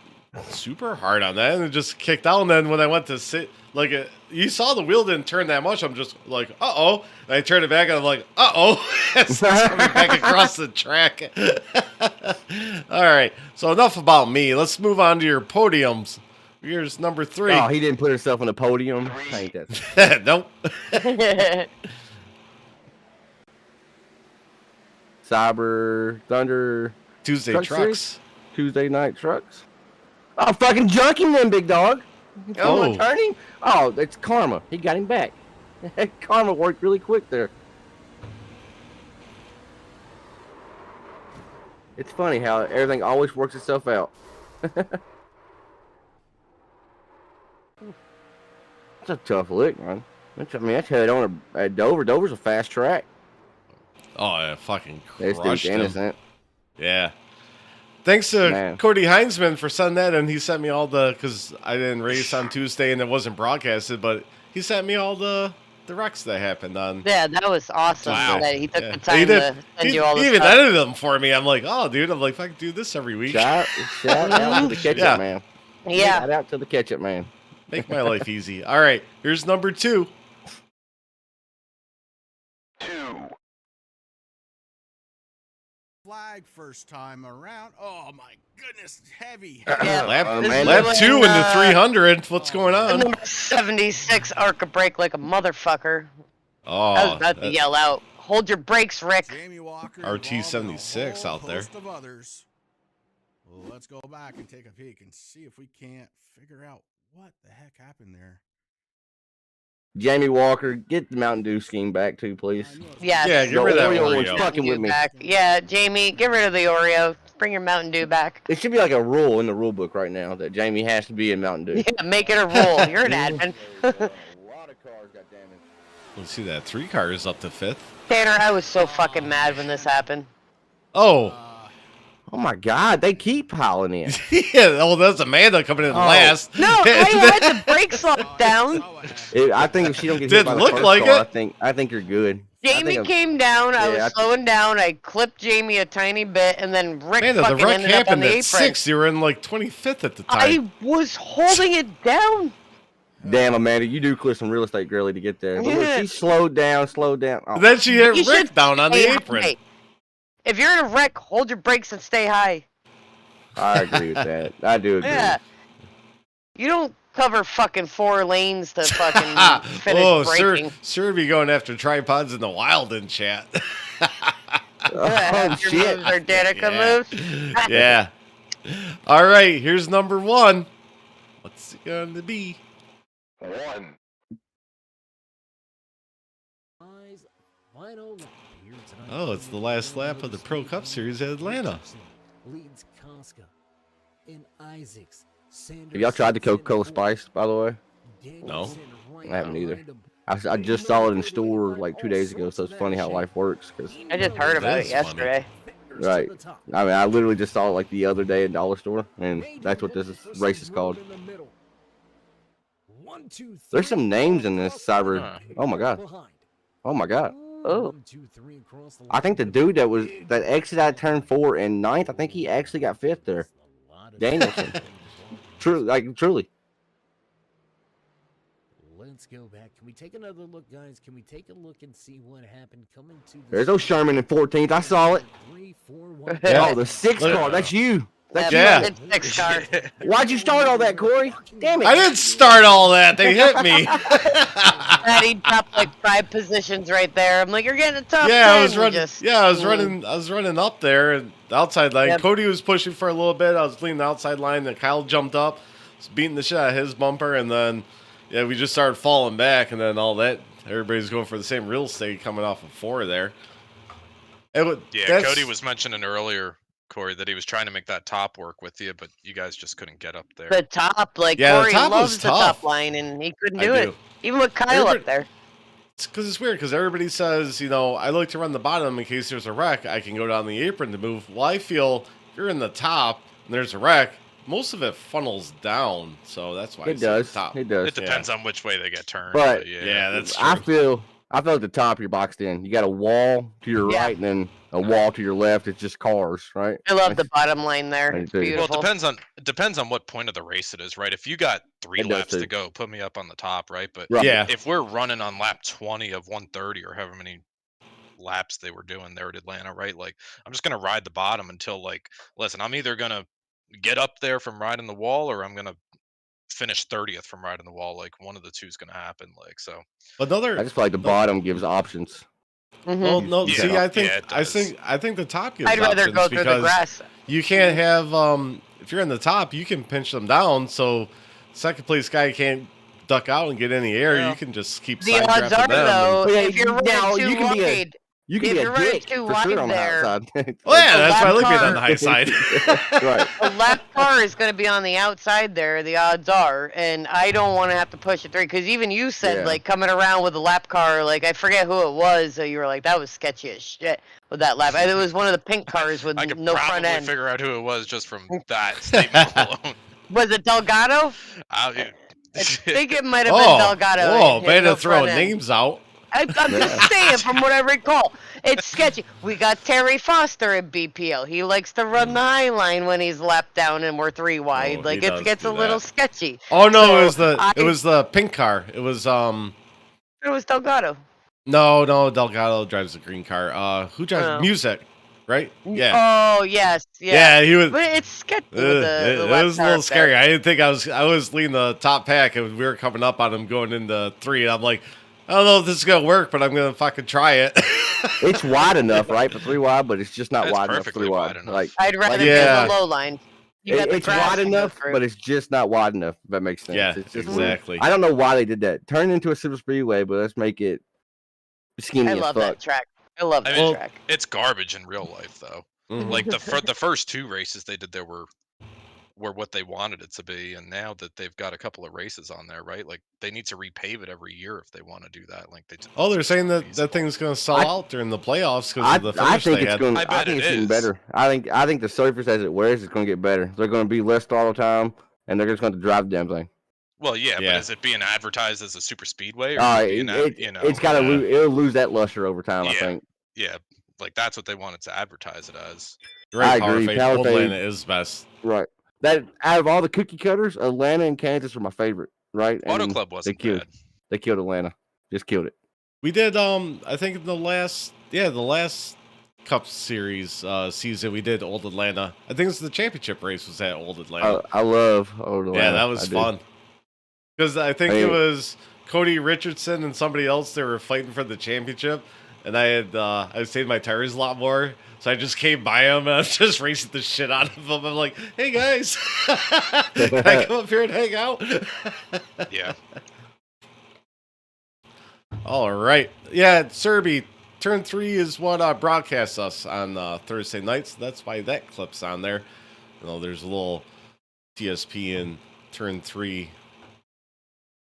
super hard on that. And it just kicked out. And then when I went to sit, like, you saw the wheel didn't turn that much. I'm just like, uh-oh. And I turned it back and I'm like, uh-oh. It's coming back across the track. All right. So enough about me. Let's move on to your podiums. Here's number 3. Oh, he didn't put himself on the podium. Ain't that? Nope. Cyber Thunder Tuesday Truck trucks. Series? Tuesday night trucks. Oh, fucking junk him then, big dog. Oh. Turn him. Oh, it's karma. He got him back. Karma worked really quick there. It's funny how everything always works itself out. It's a tough lick, man. That's head on at Dover. Dover's a fast track. Oh, yeah, fucking This crushed dude's him. innocent. Yeah. Thanks to Man. Cody Heinzman for sending that, and he sent me all because I didn't race on Tuesday and it wasn't broadcasted, but he sent me all the wrecks that happened on. Yeah, that was awesome. Wow. That he took Yeah. the time He did. to send you all He the even stuff. edited them for me. I'm like, oh, dude. I'm like, if I could do this every week, Shout out to the ketchup Yeah. man. Yeah. Shout out to the ketchup man. make my life easy. All right, here's number 2. Flag first time around. Oh my goodness, heavy. Yeah. Lap, Oh, man. lap This is 2 when, into 300. What's going The on? number 76 arc a brake like a motherfucker. Oh, I was about to that- yell out. Hold your brakes, Rick. Jamie Walker. RT-76 involved in a out there. host of others. Well, let's go back and take a peek and see if we can't figure out what the heck happened there. Jamie Walker, get the Mountain Dew scheme back too, please. Yes. Yeah, get rid of that Oreo Oreo. one's fucking with me. Back. Yeah, Jamie, get rid of the Oreo. Bring your Mountain Dew back. It should be like a rule in the rule book right now that Jamie has to be in Mountain Dew. Yeah, make it a rule. You're an admin. A lot of cars got damaged. Let's see that 3 cars up to 5th. Tanner, I was so fucking mad when this happened. Oh, Oh my God, they keep piling in. yeah. Oh, that's Amanda coming in last. No, I had the brakes locked down. I think if she don't get hit Didn't by the look first like car, it. I think you're good. Jamie came down. I Yeah, was slowing down. I clipped Jamie a tiny bit, and then Rick Amanda, the fucking wreck ended up on happened the at apron. 6. You were in like 25th at the time. I was holding it down. Damn, Amanda, you do clear some real estate girly to get there. But look, Yeah. she slowed down. Oh. Then she hit You Rick should down on the stay apron. high. If you're in a wreck, hold your brakes and stay high. I agree with that. I do agree. Yeah. You don't cover fucking 4 lanes to fucking finish Oh, braking. sure be going after tripods in the wild in chat. Oh, Your shit. moves are Danica Yeah. moves. Yeah. All right, here's number 1. What's it going to be? Oh, it's the last lap of the Pro Cup Series at Atlanta. Have y'all tried the Coca-Cola Spice, by the way? No. I haven't either. I just saw it in store like 2 days ago, so it's funny how life works. I just heard about That's it yesterday. Right. I mean, I literally just saw it like the other day at Dollar Store, and that's what this race is called. There's some names in this cyber. Oh my God. Oh my God. Oh. I think the dude that exited out of turn 4 and 9th, I think he actually got 5th there. Danielson. Truly. Let's go back. Can we take another look, guys? Can we take a look and see what happened coming to the There's no Sherman in 14th. I saw it. 3, 4, 1. Oh, the 6th car. That's you. That's Yeah. you. It's 6 car. Why'd you start all that, Corey? Damn it. I didn't start all that. They hit me. He dropped like 5 positions right there. I'm like, you're getting a top 10. I was You running. just- I was running up there and the outside line. Yep. Cody was pushing for a little bit. I was leading the outside line. Then Kyle jumped up, was beating the shit out of his bumper, and then we just started falling back, and then all that. Everybody's going for the same real estate coming off of 4 there. Cody was mentioning earlier, Corey, that he was trying to make that top work with you, but you guys just couldn't get up there. The top, like Yeah, the Corey top was loves the tough. top line, and he couldn't I do it. do. Even with Kyle up Everybody- there. It's because it's weird because everybody says, I like to run the bottom in case there's a wreck. I can go down the apron to move. Well, I feel if you're in the top and there's a wreck, most of it funnels down. So that's why I It say does. top. It does. It depends on which way they get turned. But- Yeah, that's true. I feel at the top you're boxed in. You got a wall to your Yeah. right and then a wall to your left. It's just cars, right? I love the bottom line there. I It's do. beautiful. Well, it depends on what point of the race it is, right? If you got 3 It does laps too. to go, put me up on the top, right? But Right. Yeah. if we're running on lap 20 of 130 or however many laps they were doing there at Atlanta, right? Like, I'm just gonna ride the bottom until, like, listen, I'm either gonna get up there from riding the wall or I'm gonna finish 30th from riding the wall. Like, one of the two is gonna happen. Like, so I Another. just feel like the bottom gives options. Mhm. Well, no. Yeah. See, I think Yeah, it I does. think the top gives I'd rather options go through the because grass. you can't have if you're in the top, you can pinch them down. So second place guy can't duck out and get any air. Yeah. You can just keep The side odds drafting are, them. though, Yeah, if you're now, running you too can be a- wide, You can If be you're a running dick too for sure wide on there, the outside. Well, yeah, a that's why I lap like being car- on the high side. Right. a lap car is going to be on the outside there, the odds are, and I don't want to have to push it through, because even you said, Yeah. like, coming around with a lap car, like, I forget who it was, so you were like, that was sketchy as shit with that lap. It was one of the pink cars with I could no probably front end. figure out who it was just from that statement alone. Was it Delgado? I think it might have been Delgado. Whoa, It had way no to throw front end. names out. I'm just saying, from what I recall, it's sketchy. We got Terry Foster at BPL. He likes to run the high line when he's lapped down and we're 3 wide. Oh, like he it does gets do a little that. sketchy. Oh no, So it was the pink car. It was It was Delgado. No, Delgado drives the green car. Who drives Oh. Music? Right? Yeah. Oh yes, yeah. Yeah, he was. But it's sketchy with It the was a little scary. There. I didn't think I was leading the top pack, and we were coming up on him going into 3. And I'm like, I don't know if this is gonna work, but I'm gonna fucking try it. It's wide enough, right, for 3 wide, but it's just not It's wide enough for perfectly 3 wide wide. enough. Like I'd rather be yeah. on the low line. You got the it's grass wide to go enough, through. but it's just not wide enough. If that makes sense. Yeah, it's just exactly. I don't know why they did that. Turn it into a super speedway, but let's make it skinny I as love fuck. that track. I love that mean, track. It's garbage in real life, though. Mhm. Like the first 2 races they did there were what they wanted it to be, and now that they've got a couple of races on there, right? Like they need to repave it every year if they want to do that. Like Oh, they're saying that feasible. thing's gonna sell out during the playoffs because I, of the I finish think they it's had. going. I I bet think it it's getting is. better. I think the surface as it wears is going to get better. They're going to be less throttle time, and they're just going to drive the damn thing. Well, yeah, Yeah. but is it being advertised as a super speedway, or It's got to it'll lose that luster over time. I Yeah. think. Yeah, like that's what they wanted to advertise it as. Right, I agree. Power Power Fade. Fade- Atlanta is best. Right. That out of all the cookie cutters, Atlanta and Kansas are my favorite. Right. Auto And Club wasn't killed. bad. They killed Atlanta. Just killed it. We did I think in the last Cup Series season we did Old Atlanta. I think it's the championship race was at Old Atlanta. I love Old Atlanta. Yeah, that was I do. fun. Because I think it was Cody Richardson and somebody else. They were fighting for the championship, and I was saving my tires a lot more, so I just came by him and I was just racing the shit out of them. I'm like, "Hey guys, can I come up here and hang out?" Yeah. All right, yeah, Serby. Turn 3 is what broadcasts us on Thursday nights. That's why that clip's on there. You know, there's a little TSP in Turn 3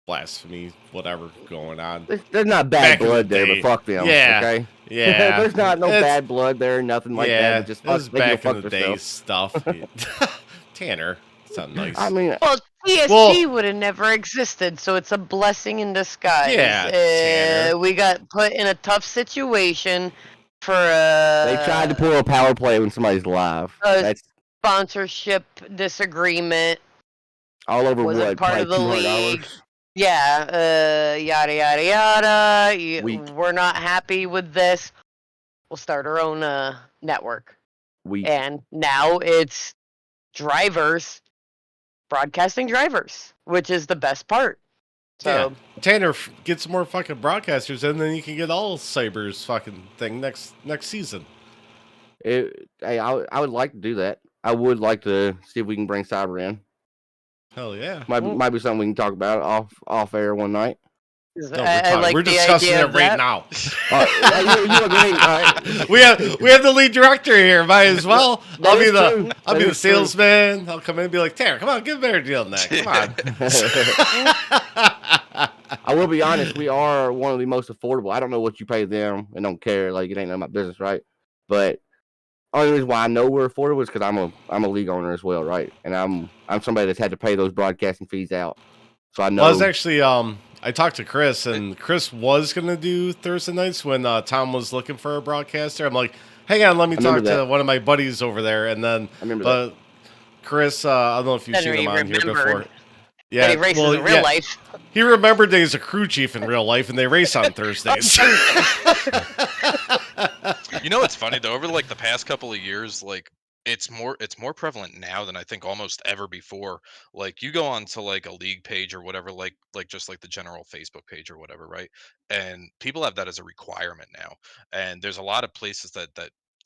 blasphemy, whatever going on. There's not bad Back in the blood there, day. but fuck them. Yeah. Okay. Yeah, There's not no It's- bad blood there, nothing like that. But just it was fuck, they can back in fuck the day themselves. stuff. Tanner, it's not nice. I mean, Well, TSP Well- would have never existed, so it's a blessing in disguise. Yeah, Tanner. We got put in a tough situation for they tried to pull a power play when somebody's live. That's sponsorship disagreement. all over Wasn't what? part of the probably league. $200. Yeah, yada yada yada. Weak. We're not happy with this. We'll start our own network. And now it's drivers broadcasting drivers, which is the best part. So Yeah. Tanner, get some more fucking broadcasters, and then you can get all Cyber's fucking thing next season. Hey, I would like to do that. I would like to see if we can bring Cyber in. Hell yeah. Might be something we can talk about off air one night. No, we're discussing it right now. You agree? All right. we have the lead director here. Might as well. That is true. I'll That be the is true. salesman. I'll come in and be like, Tanner, come on, give a better deal than that. Come on. I will be honest. We are one of the most affordable. I don't know what you pay them, and don't care. Like it ain't none of my business, right? But only reason why I know we're affordable is because I'm a league owner as well, right? And I'm somebody that's had to pay those broadcasting fees out. So I know. Well, I was actually I talked to Chris, and Chris was gonna do Thursday nights when Tom was looking for a broadcaster. I'm like, hang on, let me talk to one of my buddies over there, and then Chris, I don't know if you've seen him on here before. Yeah, he races in real life. He remembered that he's a crew chief in real life, and they race on Thursdays. You know what's funny though? Over like the past couple of years, like it's more prevalent now than I think almost ever before. Like you go on to like a league page or whatever, like just like the general Facebook page or whatever, right? And people have that as a requirement now. And there's a lot of places that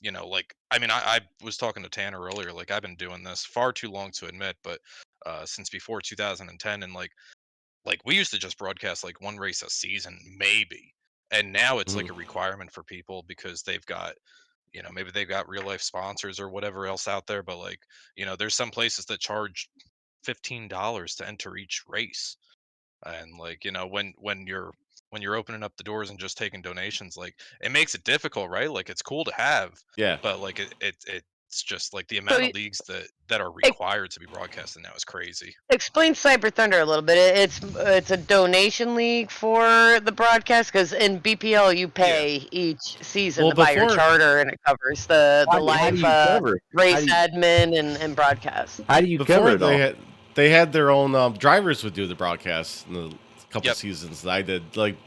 you know, like I mean, I was talking to Tanner earlier. Like I've been doing this far too long to admit, but since before 2010, and like we used to just broadcast like one race a season, maybe. And now it's like a requirement for people because they've got, you know, maybe they've got real life sponsors or whatever else out there. But like, you know, there's some places that charge $15 to enter each race. And like, you know, when you're opening up the doors and just taking donations, like it makes it difficult, right? Like it's cool to have, Yeah. but like it's just like the amount of leagues that are required to be broadcasted now is crazy. Explain Cyber Thunder a little bit. It's a donation league for the broadcast, because in BPL you pay each season to buy your charter, and it covers the live race admin and broadcast. How do you cover it all? They had their own drivers would do the broadcast in the couple seasons that I did. Like,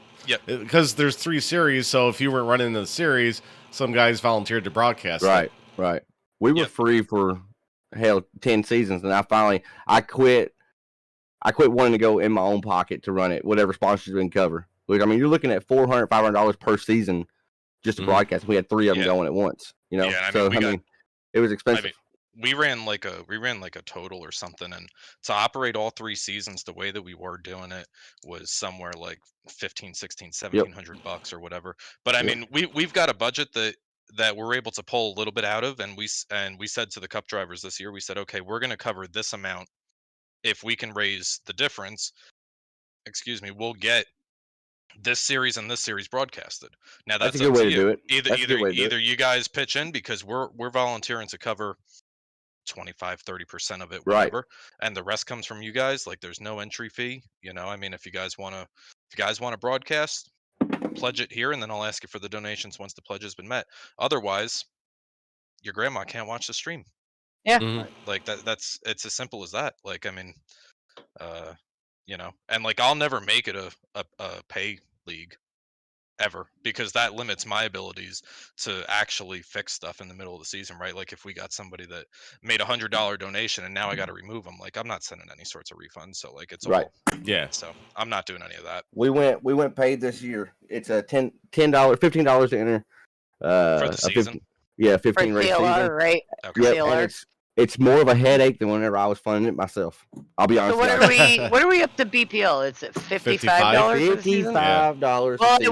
because there's 3 series, so if you weren't running the series, some guys volunteered to broadcast. Right. We were free for 10 seasons, and I quit wanting to go in my own pocket to run it, whatever sponsors we can cover. Which, I mean, you're looking at $400, $500 per season just to broadcast. We had 3 of them going at once. You know, it was expensive. We ran like a total or something, and to operate all 3 seasons the way that we were doing it was somewhere like $1,500, $1,600, $1,700 or whatever. But I mean, we've got a budget that we're able to pull a little bit out of, and we said to the Cup drivers this year, we said, okay, we're going to cover this amount. If we can raise the difference, we'll get this series and this series broadcasted. Now that's a good way to do it. Either you guys pitch in, because we're volunteering to cover 25-30% of it, whatever, and the rest comes from you guys. Like there's no entry fee, you know. I mean, if you guys want to broadcast, pledge it here, and then I'll ask you for the donations once the pledge has been met. Otherwise, your grandma can't watch the stream. Like that's it's as simple as that. Like, I mean, you know, and like I'll never make it a pay league ever, because that limits my abilities to actually fix stuff in the middle of the season, right? Like if we got somebody that made $100 donation and now I got to remove them, like I'm not sending any sorts of refunds. So like it's all, so I'm not doing any of that. We went paid this year. It's a $15 to enter for the season. 15 race season, right? Okay. And it's more of a headache than whenever I was funding it myself. I'll be honest. So what are we up to BPL? It's at $55. $55. Well, I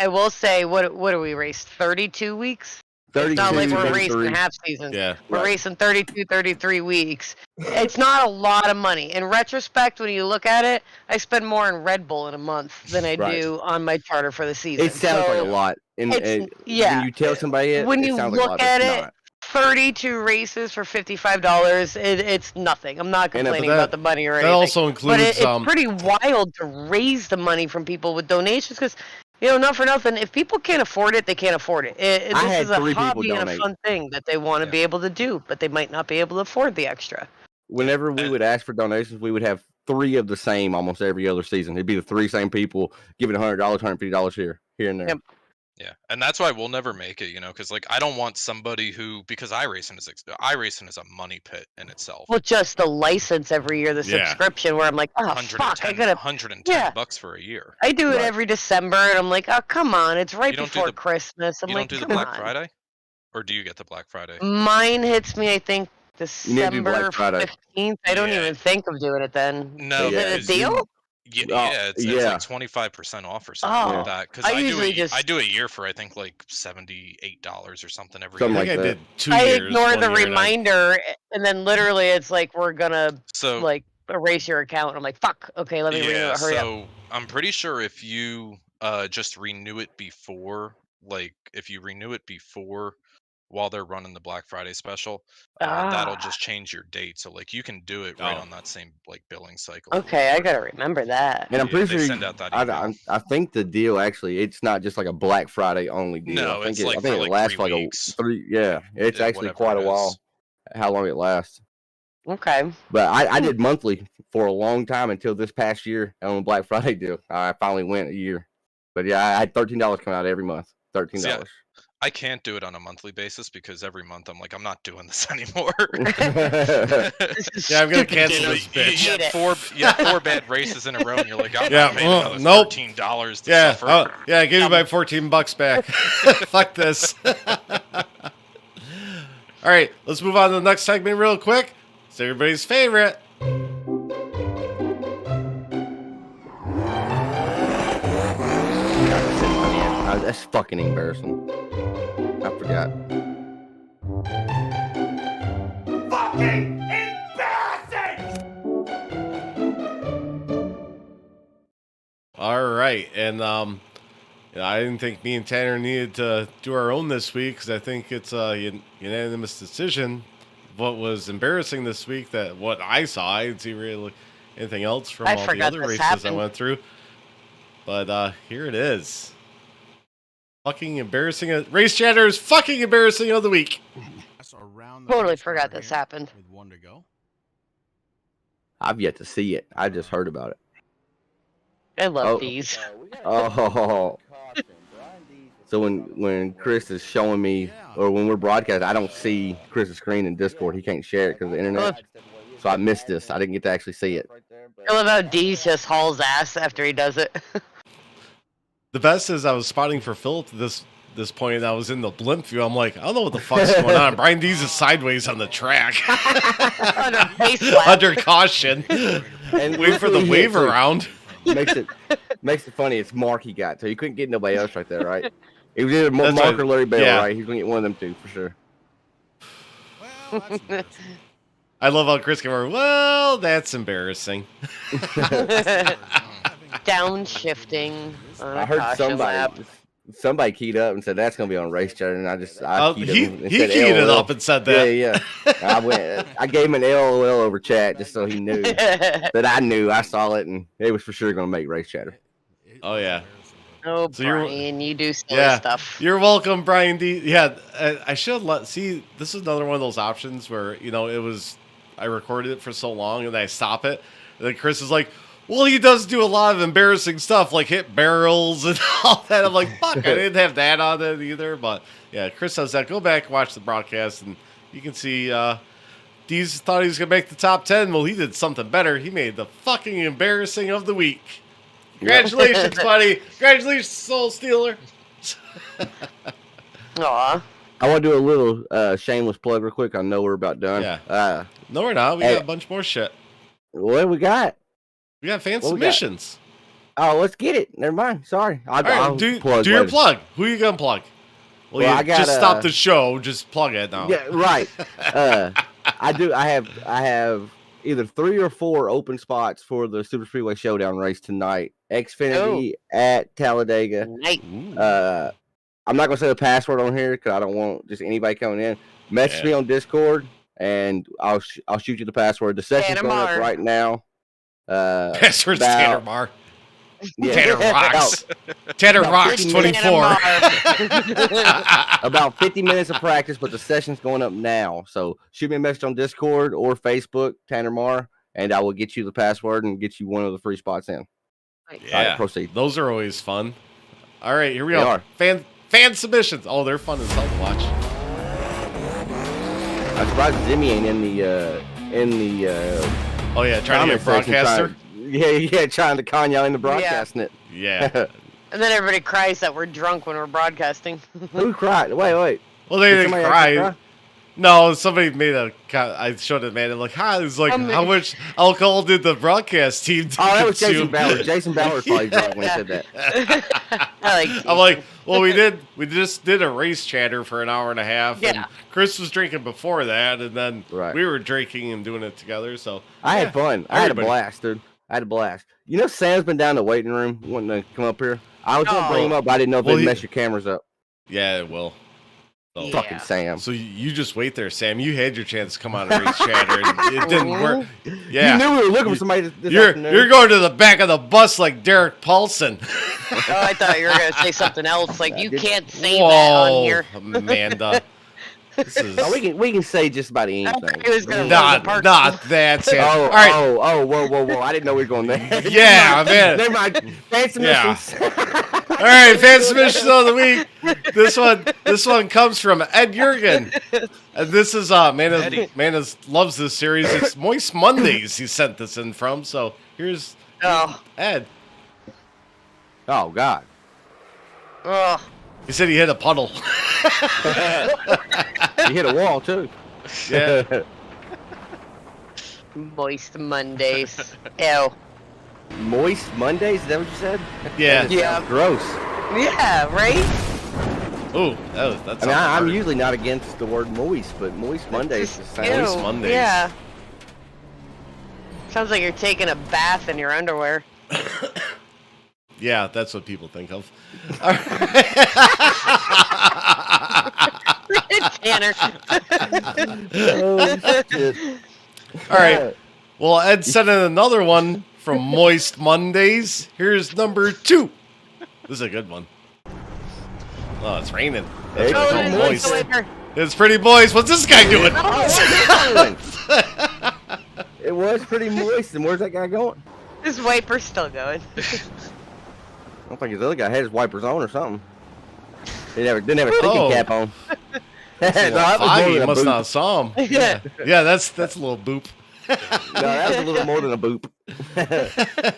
will say, what do we race? 32 weeks. It's not like we're racing half seasons. Yeah, we're racing 32, 33 weeks. It's not a lot of money. In retrospect, when you look at it, I spend more in Red Bull in a month than I do on my charter for the season. It sounds like a lot. And when you tell somebody it sounds like a lot. At it, 32 races for $55, it's nothing. I'm not complaining about the money or anything. That also includes, but it's pretty wild to raise the money from people with donations, because, you know, not for nothing, if people can't afford it, they can't afford it. This is a hobby and a fun thing that they want to be able to do, but they might not be able to afford the extra. Whenever we would ask for donations, we would have 3 of the same almost every other season. It'd be the 3 same people giving $100, $150 here and there. Yep. Yeah, and that's why we'll never make it, you know, because like I don't want somebody who, because iRacing is a money pit in itself. Well, just the license every year, the subscription, where I'm like, oh fuck, I gotta $110 for a year. I do it every December, and I'm like, oh come on, it's right before Christmas. I'm like, you don't do the Black Friday, or do you get the Black Friday? Mine hits me, I think, December 15th. I don't even think of doing it then. No, is it a deal? It's like 25% off or something like that. Because I do a year for I think like $78 or something every year. I did 2 years. I ignore the reminder, and then literally it's like we're gonna like erase your account. I'm like, fuck. Okay, let me renew it. Hurry up. I'm pretty sure if you just renew it before, while they're running the Black Friday special, that'll just change your date. So like you can do it right on that same like billing cycle. Okay, I gotta remember that. And I'm pretty sure send out that email. I think the deal actually, it's not just like a Black Friday only deal. No, I think it's I think it lasts for like 3. Yeah, it's actually quite a while. How long it lasts. Okay. But I did monthly for a long time until this past year on the Black Friday deal. I finally went a year. But yeah, I had $13 come out every month. $13. Yeah. I can't do it on a monthly basis because every month I'm like, I'm not doing this anymore. I'm gonna cancel this bitch. You had 4 bad races in a row, and you're like, I'm not paying another $13 to suffer. Give me my $14 back. Fuck this. All right, let's move on to the next segment real quick. It's everybody's favorite. That's fucking embarrassing. I forgot. Fucking embarrassing! All right, and I didn't think me and Tanner needed to do our own this week because I think it's a unanimous decision. What was embarrassing this week, that what I saw, I didn't see really anything else from all the other races I went through. But here it is. Fucking embarrassing. Race Chatter's fucking embarrassing of the week. Totally forgot this happened. With 1 to go. I've yet to see it. I just heard about it. I love these. Oh. So when Chris is showing me, or when we're broadcasting, I don't see Chris's screen in Discord. He can't share it because of the internet. So I missed this. I didn't get to actually see it. I love how Deez just hauls ass after he does it. The best is I was spotting for Philip at this point, and I was in the blimp view. I'm like, I don't know what the fuck's going on. Brian Deez is sideways on the track. Under caution. And wait for the wave around. Makes it funny. It's Mark he got, so he couldn't get nobody else right there, right? It was either Mark or Larry Bell, right? He's gonna get one of them two for sure. Well, that's I love how Chris can go, well, that's embarrassing. Downshifting. I heard somebody keyed up and said that's gonna be on RaceChatter, and I keyed he keyed it up and said that. Yeah. I gave him an LOL over chat just so he knew that I knew. I saw it, and it was for sure gonna make RaceChatter. Oh yeah. Oh, so Brian, you do silly stuff. You're welcome, Brian D. Yeah, I should see. This is another one of those options where I recorded it for so long and I stop it, and then Chris is like, well, he does do a lot of embarrassing stuff, like hit barrels and all that. I'm like, fuck, I didn't have that on it either. But yeah, Chris does that. Go back and watch the broadcast, and you can see Deez thought he was going to make the top 10. Well, he did something better. He made the fucking embarrassing of the week. Congratulations, buddy. Congratulations, Soul Stealer. Aw. I want to do a little shameless plug real quick. I know we're about done. Yeah. No, we're not. We got a bunch more shit. What do we got? We got fan submissions. Oh, let's get it. Never mind. Sorry. I'll do your plug. Who are you going to plug? Well, I got, just stop the show. Just plug it now. Yeah, right. I have either 3 or 4 open spots for the Super Speedway Showdown race tonight. Xfinity at Talladega. I'm not going to say the password on here because I don't want just anybody coming in. Message me on Discord, and I'll shoot you the password. The session's going up right now. Password's Tanner Mar. Yeah. Tanner Rocks. Tanner Rocks 24. About 50 minutes of practice, but the session's going up now. So shoot me a message on Discord or Facebook, Tanner Mar, and I will get you the password and get you one of the free spots in. Yeah, proceed. Those are always fun. All right, here we go. Fan submissions. Oh, they're fun as hell to watch. I'm surprised Zimmy ain't in the. Oh yeah, trying to get a broadcaster. Trying to con y'all into broadcasting it. Yeah. And then everybody cries that we're drunk when we're broadcasting. Who cried? Wait. Well, they didn't cry. No, somebody made I showed it, man. I'm like, hi. It's like, how much alcohol did the broadcast team Oh, that was Jason Ballard. Jason Ballard probably drunk when he said that. I'm like, well, we just did a race chatter for an hour and a half. Yeah. And Chris was drinking before that, and then we were drinking and doing it together. So I had fun. I had a blast, dude. I had a blast. You know, Sam's been down in the waiting room wanting to come up here. I was going to bring him up, but I didn't know if they'd mess your cameras up. Yeah, it will. So, fucking Sam. So you just wait there, Sam. You had your chance to come on a race chatter, and it didn't work. Yeah. You knew we were looking for somebody this afternoon. You're going to the back of the bus like Derek Paulson. Oh, I thought you were going to say something else. Like, you can't say that on here. Amanda. We can say just about anything. Not that, Sam. All right. Whoa. I didn't know we were going there. Yeah, man. Never mind. Fan submissions. All right, fan submissions of the week. This one comes from Ed Jurgen. And this is man loves this series. It's Moist Mondays he sent this in from. So here's Ed. Oh God. Oh. He said he hit a puddle. He hit a wall too. Yeah. Moist Mondays. Ew. Moist Mondays? Is that what you said? Yeah. Yeah. Gross. Yeah, right? Oh, that's. I mean, I'm usually not against the word moist, but moist Mondays Just sounds. ew. Moist Mondays. Yeah. Sounds like you're taking a bath in your underwear. Yeah, that's what people think of. Tanner. Oh, shit. All right. Well, Ed sent in another one from Moist Mondays. Here's number 2. This is a good one. Oh, it's raining. That's Hey, why it's Oh, all it is moist. like the wiper. It's pretty moist. What's this guy doing? It was pretty moist, and where's that guy going? This wiper's still going. I don't think his other guy had his wipers on or something. He didn't have a thinking Oh. cap on. It's a little that was more foggy. than a Must boop. not saw him. Yeah. Yeah, that's a little boop. No, that was a little more than a boop. That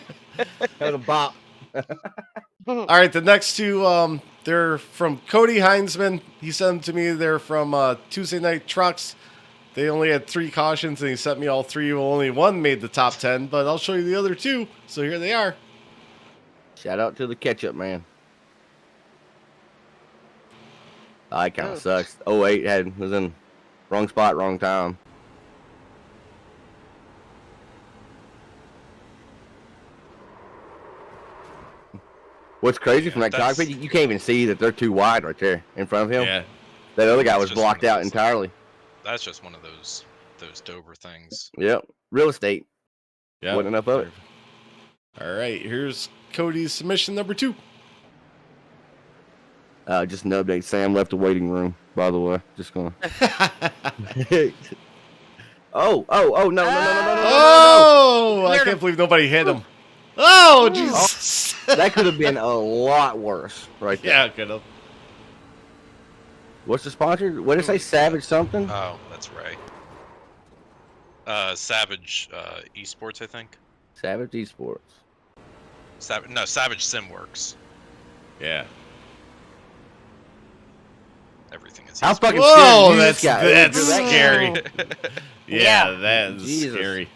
was a bop. All right, the next two, they're from Cody Heinzman. He sent them to me. They're from Tuesday Night Trucks. They only had 3 cautions, and he sent me all 3. Well, only 1 made the top 10, but I'll show you the other 2. So here they are. Shout out to the ketchup man. That kind of sucks. 08 was in wrong spot, wrong time. What's crazy from that that's- cockpit, you can't even see that they're too wide right there in front of him. Yeah. That other guy That's was just blocked one of out those- entirely. That's just one of those Dover things. Yep. Real estate. Yeah. Wasn't enough of it. All right, here's Cody's submission number 2. Just an update. Sam left the waiting room, by the way. Just gonna. Oh, no. Oh, I can't believe nobody hit him. Oh, Jesus. That could have been a lot worse, right there. Yeah, could have. What's the sponsor? What did it say? Savage something? Oh, that's right. Savage Esports, I think. Savage Esports. Savage Simworks. Yeah. Everything is. How Esports. fucking Whoa, scared is this guy? that's That- scary. Yeah. Yeah, that is Jesus. scary.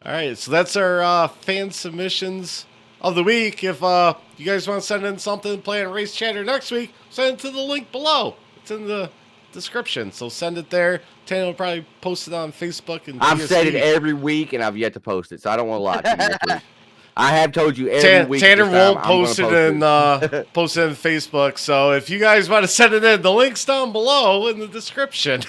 All right, so that's our fan submissions of the week. If you guys want to send in something, play on Race Chatter next week, send it to the link below. It's in the description, so send it there. Tanner will probably post it on Facebook and I've said it DSD. every week, and I've yet to post it, so I don't want to lie to you. This week. I have told you every week. Tanner this time won't I'm gonna post it in post it in Facebook. So if you guys want to send it in, the link's down below in the description.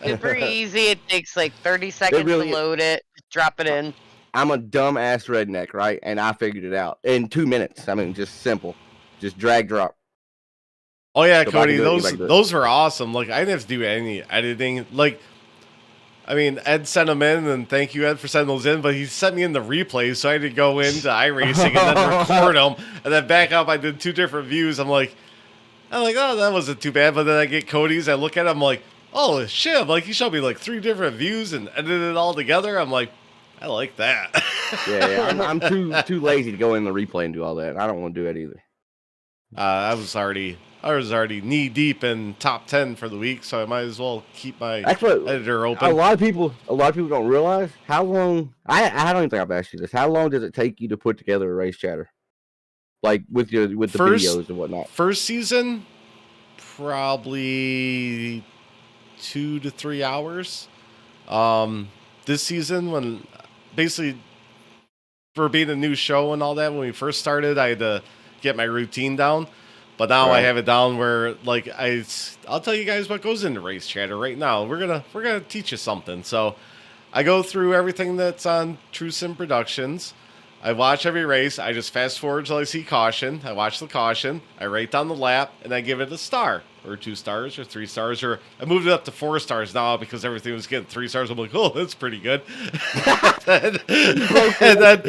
Super easy. It takes like 30 seconds really to is. load it. Just drop it in. I'm a dumbass redneck, right? And I figured it out in 2 minutes. I mean, just simple. Just drag, drop. Oh yeah, Go back Cody, and do it, go those back and do it. those were awesome. Like I didn't have to do any editing. Like, I mean, Ed sent them in, and thank you, Ed, for sending those in. But he sent me in the replays, so I had to go into iRacing and then record them, and then back up. I did 2 different views. I'm like, oh, that wasn't too bad. But then I get Cody's. I look at him, I'm like, oh shit! I'm like, he showed me like 3 different views and edited it all together. I'm like, I like that. Yeah. I'm too lazy to go in the replay and do all that. I don't want to do that either. I was already knee deep in top 10 for the week, so I might as well keep my That's what editor a open. lot of people don't realize how long. I don't even think I've asked you this. How long does it take you to put together a race chatter, like with the videos and whatnot? First season, probably 2 to 3 hours. This season, when basically for being a new show and all that, when we first started, I had to get my routine down. But now I Right. have it down where, like, I'll tell you guys what goes into Race Chatter right now. We're gonna teach you something. So I go through everything that's on True Sim Productions. I watch every race. I just fast forward till I see caution. I watch the caution. I write down the lap, and I give it a star, or 2 stars, or 3 stars, or I moved it up to 4 stars now because everything was getting 3 stars. I'm like, oh, that's pretty good. and then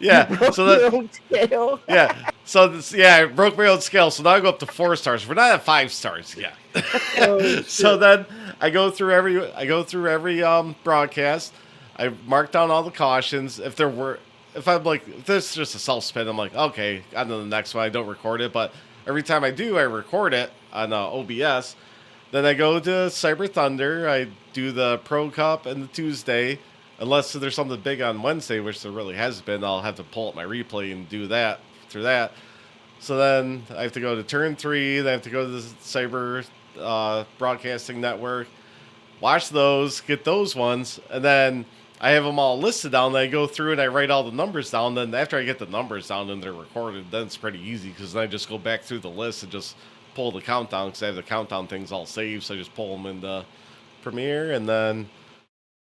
yeah, so that. Yeah. So this, I broke my own scale. So now I go up to 4 stars. We're not at 5 stars yet. So then I go through every broadcast. I mark down all the cautions. If I'm like, if this is just a self spin, I'm like, okay, on to the next one. I don't record it, but every time I do, I record it on OBS. Then I go to Cyber Thunder. I do the Pro Cup and the Tuesday. Unless there's something big on Wednesday, which there really has been, I'll have to pull up my replay and do that through that. So then I have to go to turn 3. Then I have to go to the Cyber Broadcasting Network, watch those, get those ones, and then I have them all listed down. Then I go through and I write all the numbers down. Then after I get the numbers down and they're recorded, then it's pretty easy because then I just go back through the list and just pull the countdown because I have the countdown things all saved. So I just pull them into Premiere, and then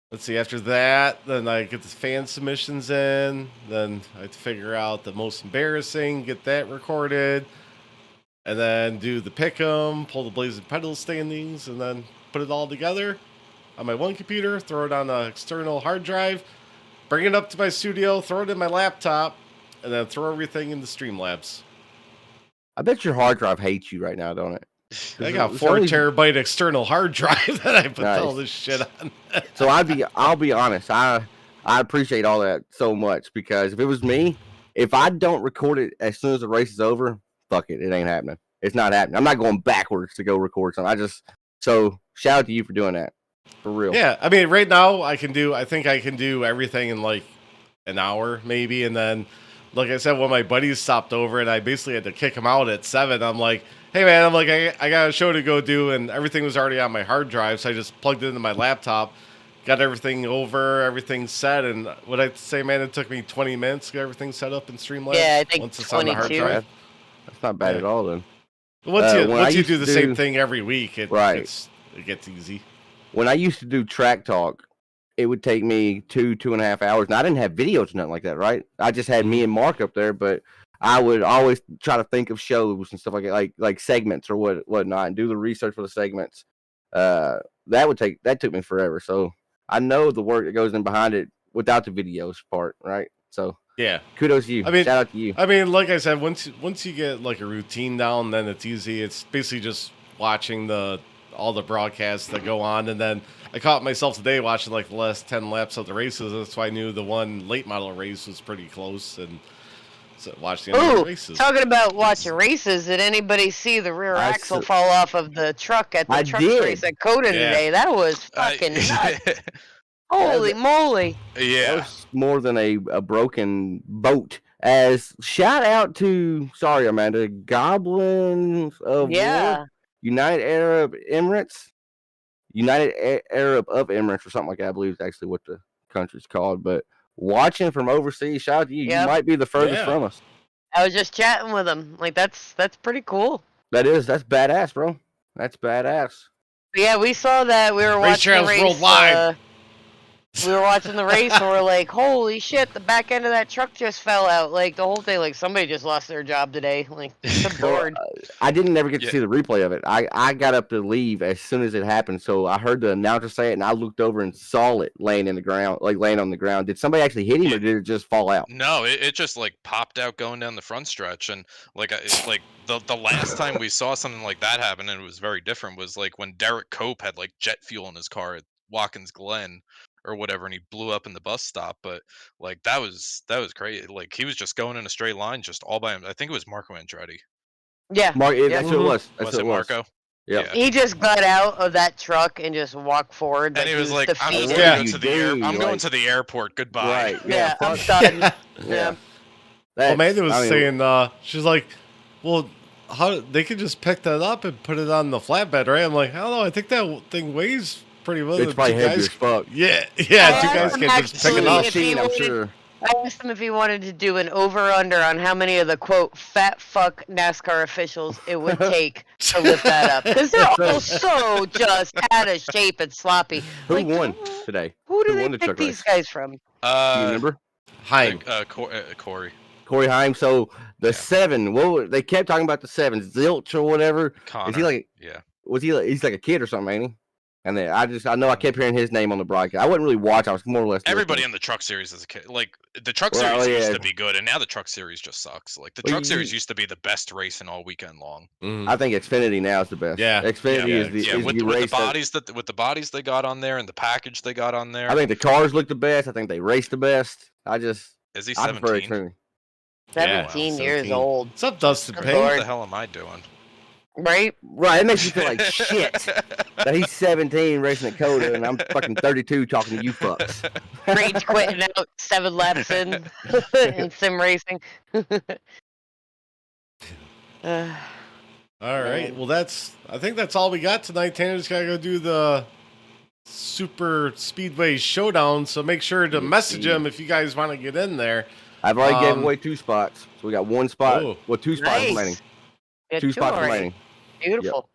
let's see. After that, then I get the fan submissions in. Then I have to figure out the most embarrassing, get that recorded, and then do the pick'em, pull the Blazing Pedal standings, and then put it all together on my one computer, throw it on an external hard drive, bring it up to my studio, throw it in my laptop, and then throw everything into Streamlabs. I bet your hard drive hates you right now, don't it? I got 4 terabyte external hard drive that I put all this shit on. So I'll be honest. I appreciate all that so much because if it was me, if I don't record it as soon as the race is over, fuck it, it ain't happening. It's not happening. I'm not going backwards to go record something. So shout out to you for doing that. For real. Yeah, I mean, right now I think I can do everything in like an hour maybe, and then like I said, when my buddies stopped over and I basically had to kick them out at 7, I'm like, hey man, I got a show to go do, and everything was already on my hard drive, so I just plugged it into my laptop, got everything set, and what I'd say, man, it took me 20 minutes to get everything set up in Streamlabs. Yeah, I think once it's on the hard 22. drive. That's not bad at all then. Once you do the same thing every week, it gets easy. When I used to do track talk, it would take me 2.5 hours. And I didn't have videos or nothing like that, right? I just had me and Mark up there, but I would always try to think of shows and stuff like that, like segments or whatnot, and do the research for the segments. That took me forever. So I know the work that goes in behind it without the videos part, right? So yeah, kudos to you. Shout out to you. I mean, like I said, once you get like a routine down, then it's easy. It's basically just watching all the broadcasts that go on, and then I caught myself today watching like the last 10 laps of the races. That's why I knew the one late model race was pretty close, and so watched the end of the races. Talking about watching races, did anybody see the rear axle fall off of the truck at the truck race at Coda today? That was fucking nuts. Holy moly. Yeah. That was more than a broken boat. As shout out to, sorry, Amanda, Goblins of War, United Arab Emirates, or something like that, I believe is actually what the country's called. But watching from overseas, shout out to you. You might be the furthest from us. I was just chatting with him. Like, that's pretty cool. That's badass, bro. That's badass. But yeah, we saw that. We were watching the race. Worldwide. We were watching the race and we're like, holy shit, the back end of that truck just fell out. Like, the whole thing, like, somebody just lost their job today. Like, the board. I didn't ever get to see the replay of it. I got up to leave as soon as it happened, so I heard the announcer say it, and I looked over and saw it laying on the ground. Did somebody actually hit him, or did it just fall out? No, it just, like, popped out going down the front stretch, and, like, the last time we saw something like that happen, and it was very different, was, like, when Derek Cope had, like, jet fuel in his car at Watkins Glen or whatever, and he blew up in the bus stop. But like that was crazy. Like he was just going in a straight line, just all by him. I think it was Marco Andretti. Yeah, that's who it was. Was it Marco? Yeah. He just got out of that truck and just walked forward. And he was like, "I'm just going to the airport. Goodbye." Right. Yeah, I'm done. Yeah. Well, Amanda was saying, she's like, "Well, how they could just pick that up and put it on the flatbed, right?" I'm like, "I don't know. I think that thing weighs pretty well. It's probably heavy as fuck." Yeah. You guys can just pick it up. I'm sure. I asked him if he wanted to do an over-under on how many of the, quote, fat fuck NASCAR officials it would take to lift that up. Because they're all so just out of shape and sloppy. Who won today? Who do they pick these guys from? Do you remember? Heim. Corey. Corey Heim. So the 7, they kept talking about the 7, Zilch or whatever. Connor. Is he like, he's like a kid or something, ain't he? And then I know I kept hearing his name on the broadcast. I wasn't really watching. I was more or less everybody in the truck series is a kid. Like the truck series used to be good, and now the truck series just sucks. Like the truck series used to be the best racing all weekend long. I think Xfinity now is the best. Yeah, Xfinity is with the bodies they got on there and the package they got on there. I think the cars look the best. I think they race the best. Is he 17? 17 years old. What's up, Dustin Payne? What the hell am I doing? Right? It makes you feel like shit that he's 17 racing at Coda and I'm fucking 32 talking to you fucks. Rage quitting out 7 laps in sim racing. Uh, All right. Man. Well, I think that's all we got tonight. Tanner's got to go do the Super Speedway Showdown. So make sure to message him if you guys want to get in there. I've already gave away 2 spots, so we got 1 spot. Oh. Well, 2 spots Nice. remaining. Yeah, 2 spots already. remaining. Beautiful.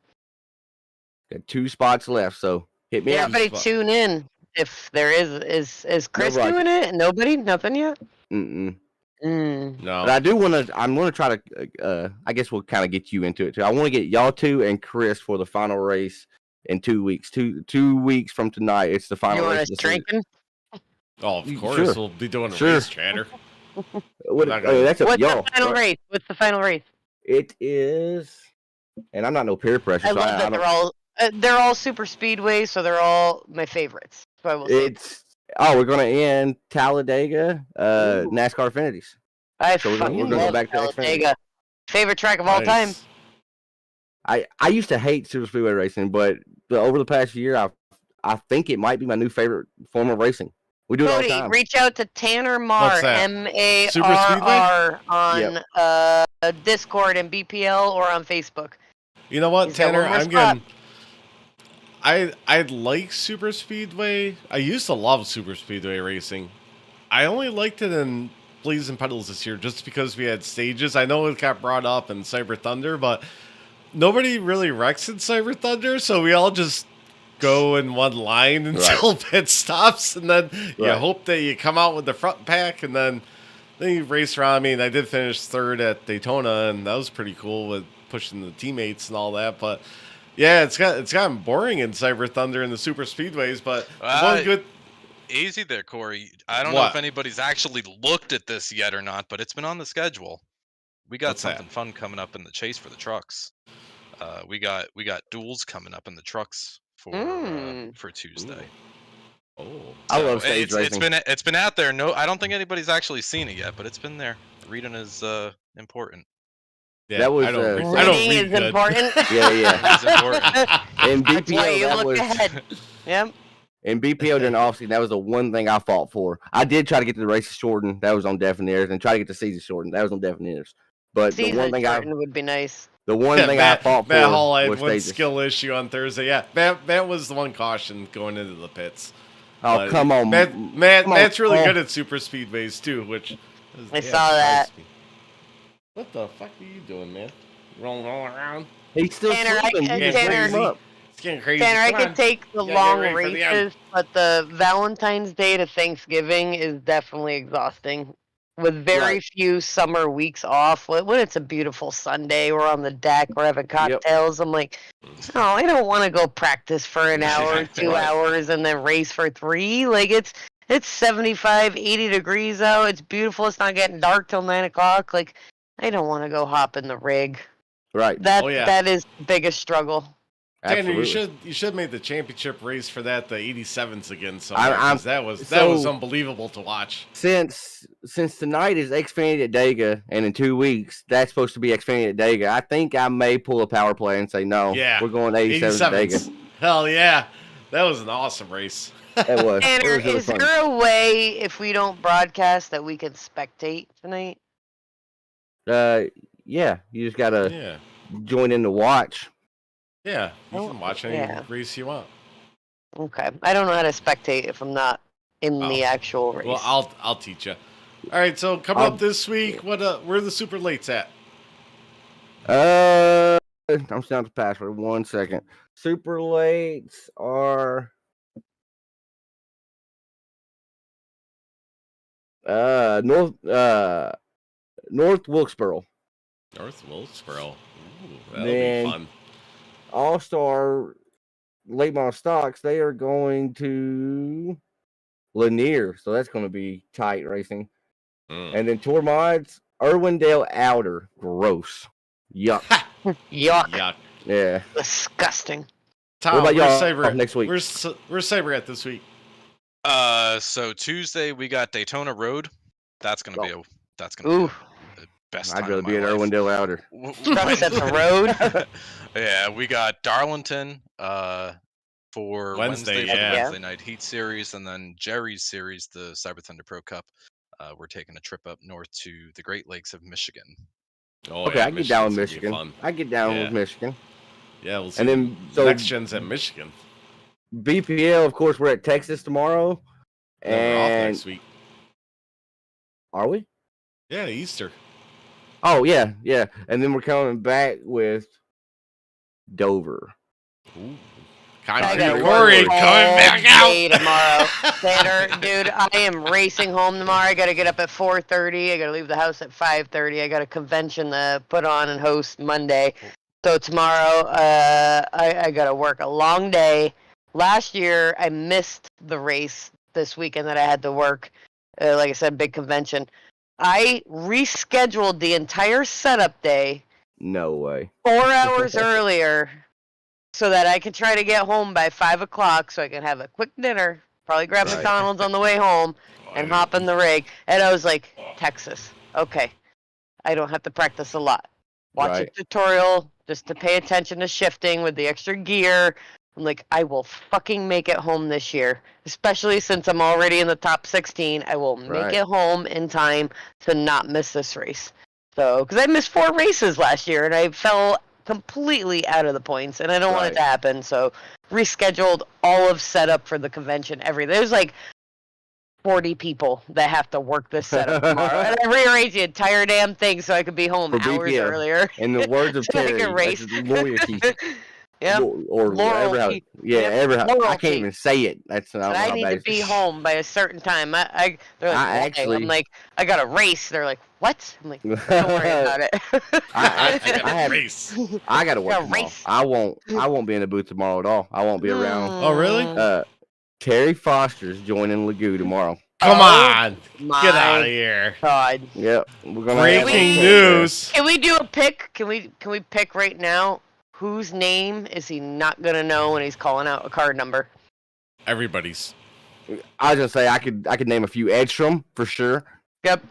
Got 2 spots left, so hit me up. Everybody tune in. If there is Chris rush. doing it? Nobody? Nothing yet? Mm-mm. Mm. No. But I do want to. I'm going to try to. I guess we'll kind of get you into it too. I want to get y'all 2 and Chris for the final race in 2 weeks. 2 weeks from tonight, it's the final You want race. us of the season. drinking? Oh, of course. Sure. We'll be doing a Sure. race chatter. That's up What's y'all. the final race? What's the final race? It is, and I'm not no peer pressure. I so love that they're all super speedways, so they're all my favorites. So I will say. We're gonna end Talladega, NASCAR Affinities. I So we're gonna fucking go love back to Xfinity. Talladega. Favorite track of all time. Nice. I used to hate super speedway racing, but over the past year, I think it might be my new favorite form of racing. We do it all the Cody, time. reach out to Tanner Marr, What's that? MARR, on Discord and BPL or on Facebook. You know what, He's got Tanner? one more I'm spot. getting. I like Super Speedway. I used to love Super Speedway racing. I only liked it in Blazing Pedals this year just because we had stages. I know it got brought up in Cyber Thunder, but nobody really wrecks in Cyber Thunder, so we all just go in one line until pit stops, and then you hope that you come out with the front pack, and then you race around. I mean, I did finish 3rd at Daytona, and that was pretty cool with pushing the teammates and all that, but yeah, it's gotten boring in Cyber Thunder and the super speedways, but one good. Easy there, Corey. I don't know if anybody's actually looked at this yet or not, but it's been on the schedule. We got something fun coming up in the chase for the trucks. We got duels coming up in the trucks for Tuesday. Oh, I love stage racing. It's been out there. No, I don't think anybody's actually seen it yet, but it's been there. Reading is important. Yeah, that was I don't read good. Important. Yeah. It's important. And That's why BPO, you that look was. ahead. Yep. And BPO during the offseason, that was the one thing I fought for. I did try to get the races shortened. That was on deaf and ears, and try to get the season shortened. That was on deaf and ears. But season the one thing would be nice. The one thing I fought for Matt Hall had was one stages. skill issue on Thursday. Yeah, Matt was the one caution going into the pits. Oh, come on, Matt's really good at super speedways too, which I saw that. What the fuck are you doing, man? Rolling all around. He's still sleeping. It's getting crazy. Tanner, I could take the long get ready for the end. races, but the Valentine's Day to Thanksgiving is definitely exhausting. With very few summer weeks off, when it's a beautiful Sunday, we're on the deck, we're having cocktails. I'm like, no, I don't want to go practice for an hour, 2 hours, and then race for 3. Like it's 75, 80 degrees out. It's beautiful. It's not getting dark till 9 o'clock. Like I don't want to go hop in the rig. Right. That is the biggest strugel. Tanner, you should make the championship race for that the 87s again. So that was unbelievable to watch. Since tonight is Xfinity at Dega, and in 2 weeks that's supposed to be Xfinity at Dega, I think I may pull a power play and say no. Yeah, we're going 87 to Dega. Hell yeah, that was an awesome race. It was. Tanner, it was really is fun. there a way if we don't broadcast that we can spectate tonight? Yeah, you just gotta join in to watch. Yeah, you can watch any race you want. Okay, I don't know how to spectate if I'm not in the actual race. Well, I'll teach you. All right, so coming up this week, where are the super lates at? I'm still on the password. 1 second. Super lates are North Wilkesboro. North Wilkesboro. Ooh, that'll Then be fun. All-Star late model stocks, they are going to Lanier, so that's going to be tight racing. And then Tour Mods, Irwindale Outer. Gross. Yuck. Yuck. Yeah. Disgusting. Tom, what about where's y'all Cyber next week? Where's Cyber at this week? So Tuesday we got Daytona Road. That's gonna be the best. I'd rather be at Irwindale Outer. Trucks at the road. Yeah, we got Darlington for Wednesday night heat series, and then Jerry's series, the Cyber Thunder Pro Cup. We're taking a trip up north to the Great Lakes of Michigan. Oh, Okay, yeah, I get down with Michigan's gonna be Michigan. fun. I get down Yeah. with Michigan. Yeah, we'll see. And then so Next gen's at Michigan. BPL, of course, we're at Texas tomorrow. And we're off And next week. are we? Yeah, Easter. Oh yeah, yeah. And then we're coming back with Dover. Ooh. I Concrete gotta Corey work coming all back day out. tomorrow. Tanner, dude, I am racing home tomorrow. I gotta get up at 4:30. I gotta leave the house at 5:30. I got a convention to put on and host Monday. So tomorrow, I gotta work a long day. Last year, I missed the race this weekend that I had to work. Like I said, big convention. I rescheduled the entire setup day No way. 4 hours earlier so that I could try to get home by 5 o'clock so I can have a quick dinner, probably grab Right. McDonald's on the way home, and hop in the rig. And I was like, Texas, okay, I don't have to practice a lot. Watch Right. a tutorial just to pay attention to shifting with the extra gear. I'm like, I will fucking make it home this year, especially since I'm already in the top 16. I will make Right. it home in time to not miss this race. So, because I missed 4 races last year and I fell completely out of the points, and I don't want it Right. to happen. So, rescheduled all of setup for the convention. There's like 40 people that have to work this setup tomorrow, and I rearranged the entire damn thing so I could be home For hours BPL. earlier. In the words of So I Terry, can race. that's loyalty. Yep. Or whatever. Loyalty. Yeah, Yep. I Loyalty. can't even say it. That's But I need to be home by a certain time. They're like, I "Why?" actually- I'm like, I got a race. They're like, what? I'm like, don't worry about it. I have Race. I gotta work Yeah, tomorrow. race. I won't be in the booth tomorrow at all. I won't be around. Oh, really? Terry Foster's joining Lagoo tomorrow. Come on. My Get out of here. God. Yep. We're gonna have Breaking we- news. Can we do a pick? Can we pick right now? Whose name is he not gonna know when he's calling out a card number? Everybody's. I was gonna say I could name a few. Edstrom for sure. Yep.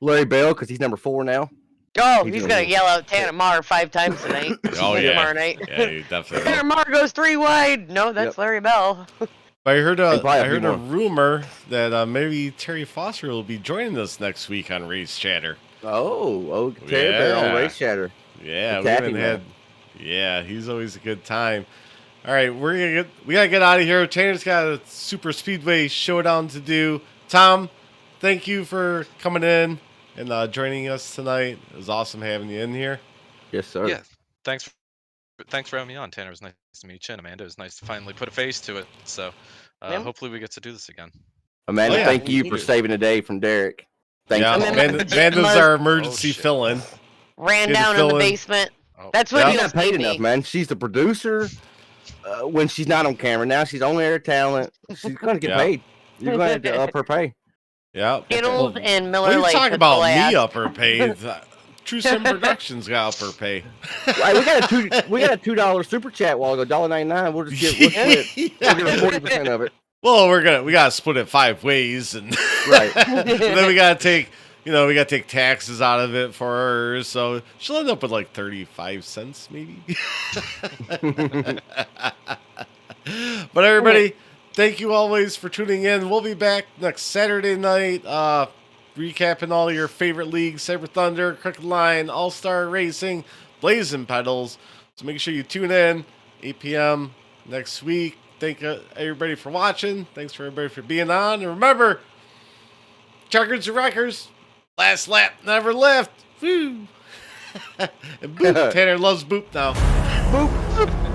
Larry Bell because he's number 4 now. Oh, He's he's gonna gonna win. yell out Tanner Marr 5 times tonight. Oh, yeah. Tomorrow night. Yeah, you definitely. Tanner Marr goes 3 wide. No, that's Yep. Larry Bell. But I heard And probably a few a more. rumor that maybe Terry Foster will be joining us next week on Race Chatter. Oh, Terry Bell on Yeah. RaceChatter. Yeah, The we haven't Cappy had. Yeah, he's always a good time. All right, we gotta get out of here. Tanner's got a super speedway showdown to do. Tom, thank you for coming in and joining us tonight. It was awesome having you in here. Yes, sir. Yeah, thanks for having me on, Tanner. It was nice to meet you, and Amanda. It was nice to finally put a face to it. So Yeah. hopefully we get to do this again. Amanda, Oh, yeah. thank you for saving the day from Derek. Thank Yeah, you. Amanda's our emergency shit. fill-in. Ran Did down in fill the in. basement. Oh. That's what Yeah. he She's does not paid to me. enough, man. She's the producer when she's not on camera. Now she's on air talent. She's gonna get Yeah. paid. You're gonna have to up her pay. Yeah. Skittles and What Miller are you Lite. talking that's all about? I Me ask. upper pay? True Sim Productions got upper pay. Right, we got a $2 super chat while ago, $1.99. We'll just we'll give her 40% of it. Well, we gotta split it 5 ways, and Right. and then we gotta take taxes out of it for her, so she'll end up with like 35 cents maybe. But everybody, thank you always for tuning in. We'll be back next Saturday night, recapping all your favorite leagues: Cyber Thunder, Crooked Line, All Star Racing, Blazing Pedals. So make sure you tune in 8 p.m. next week. Thank everybody for watching. Thanks for everybody for being on. And remember, Chuckers and Wreckers, last lap never left. Woo! And Boop. Tanner loves Boop now. Boop.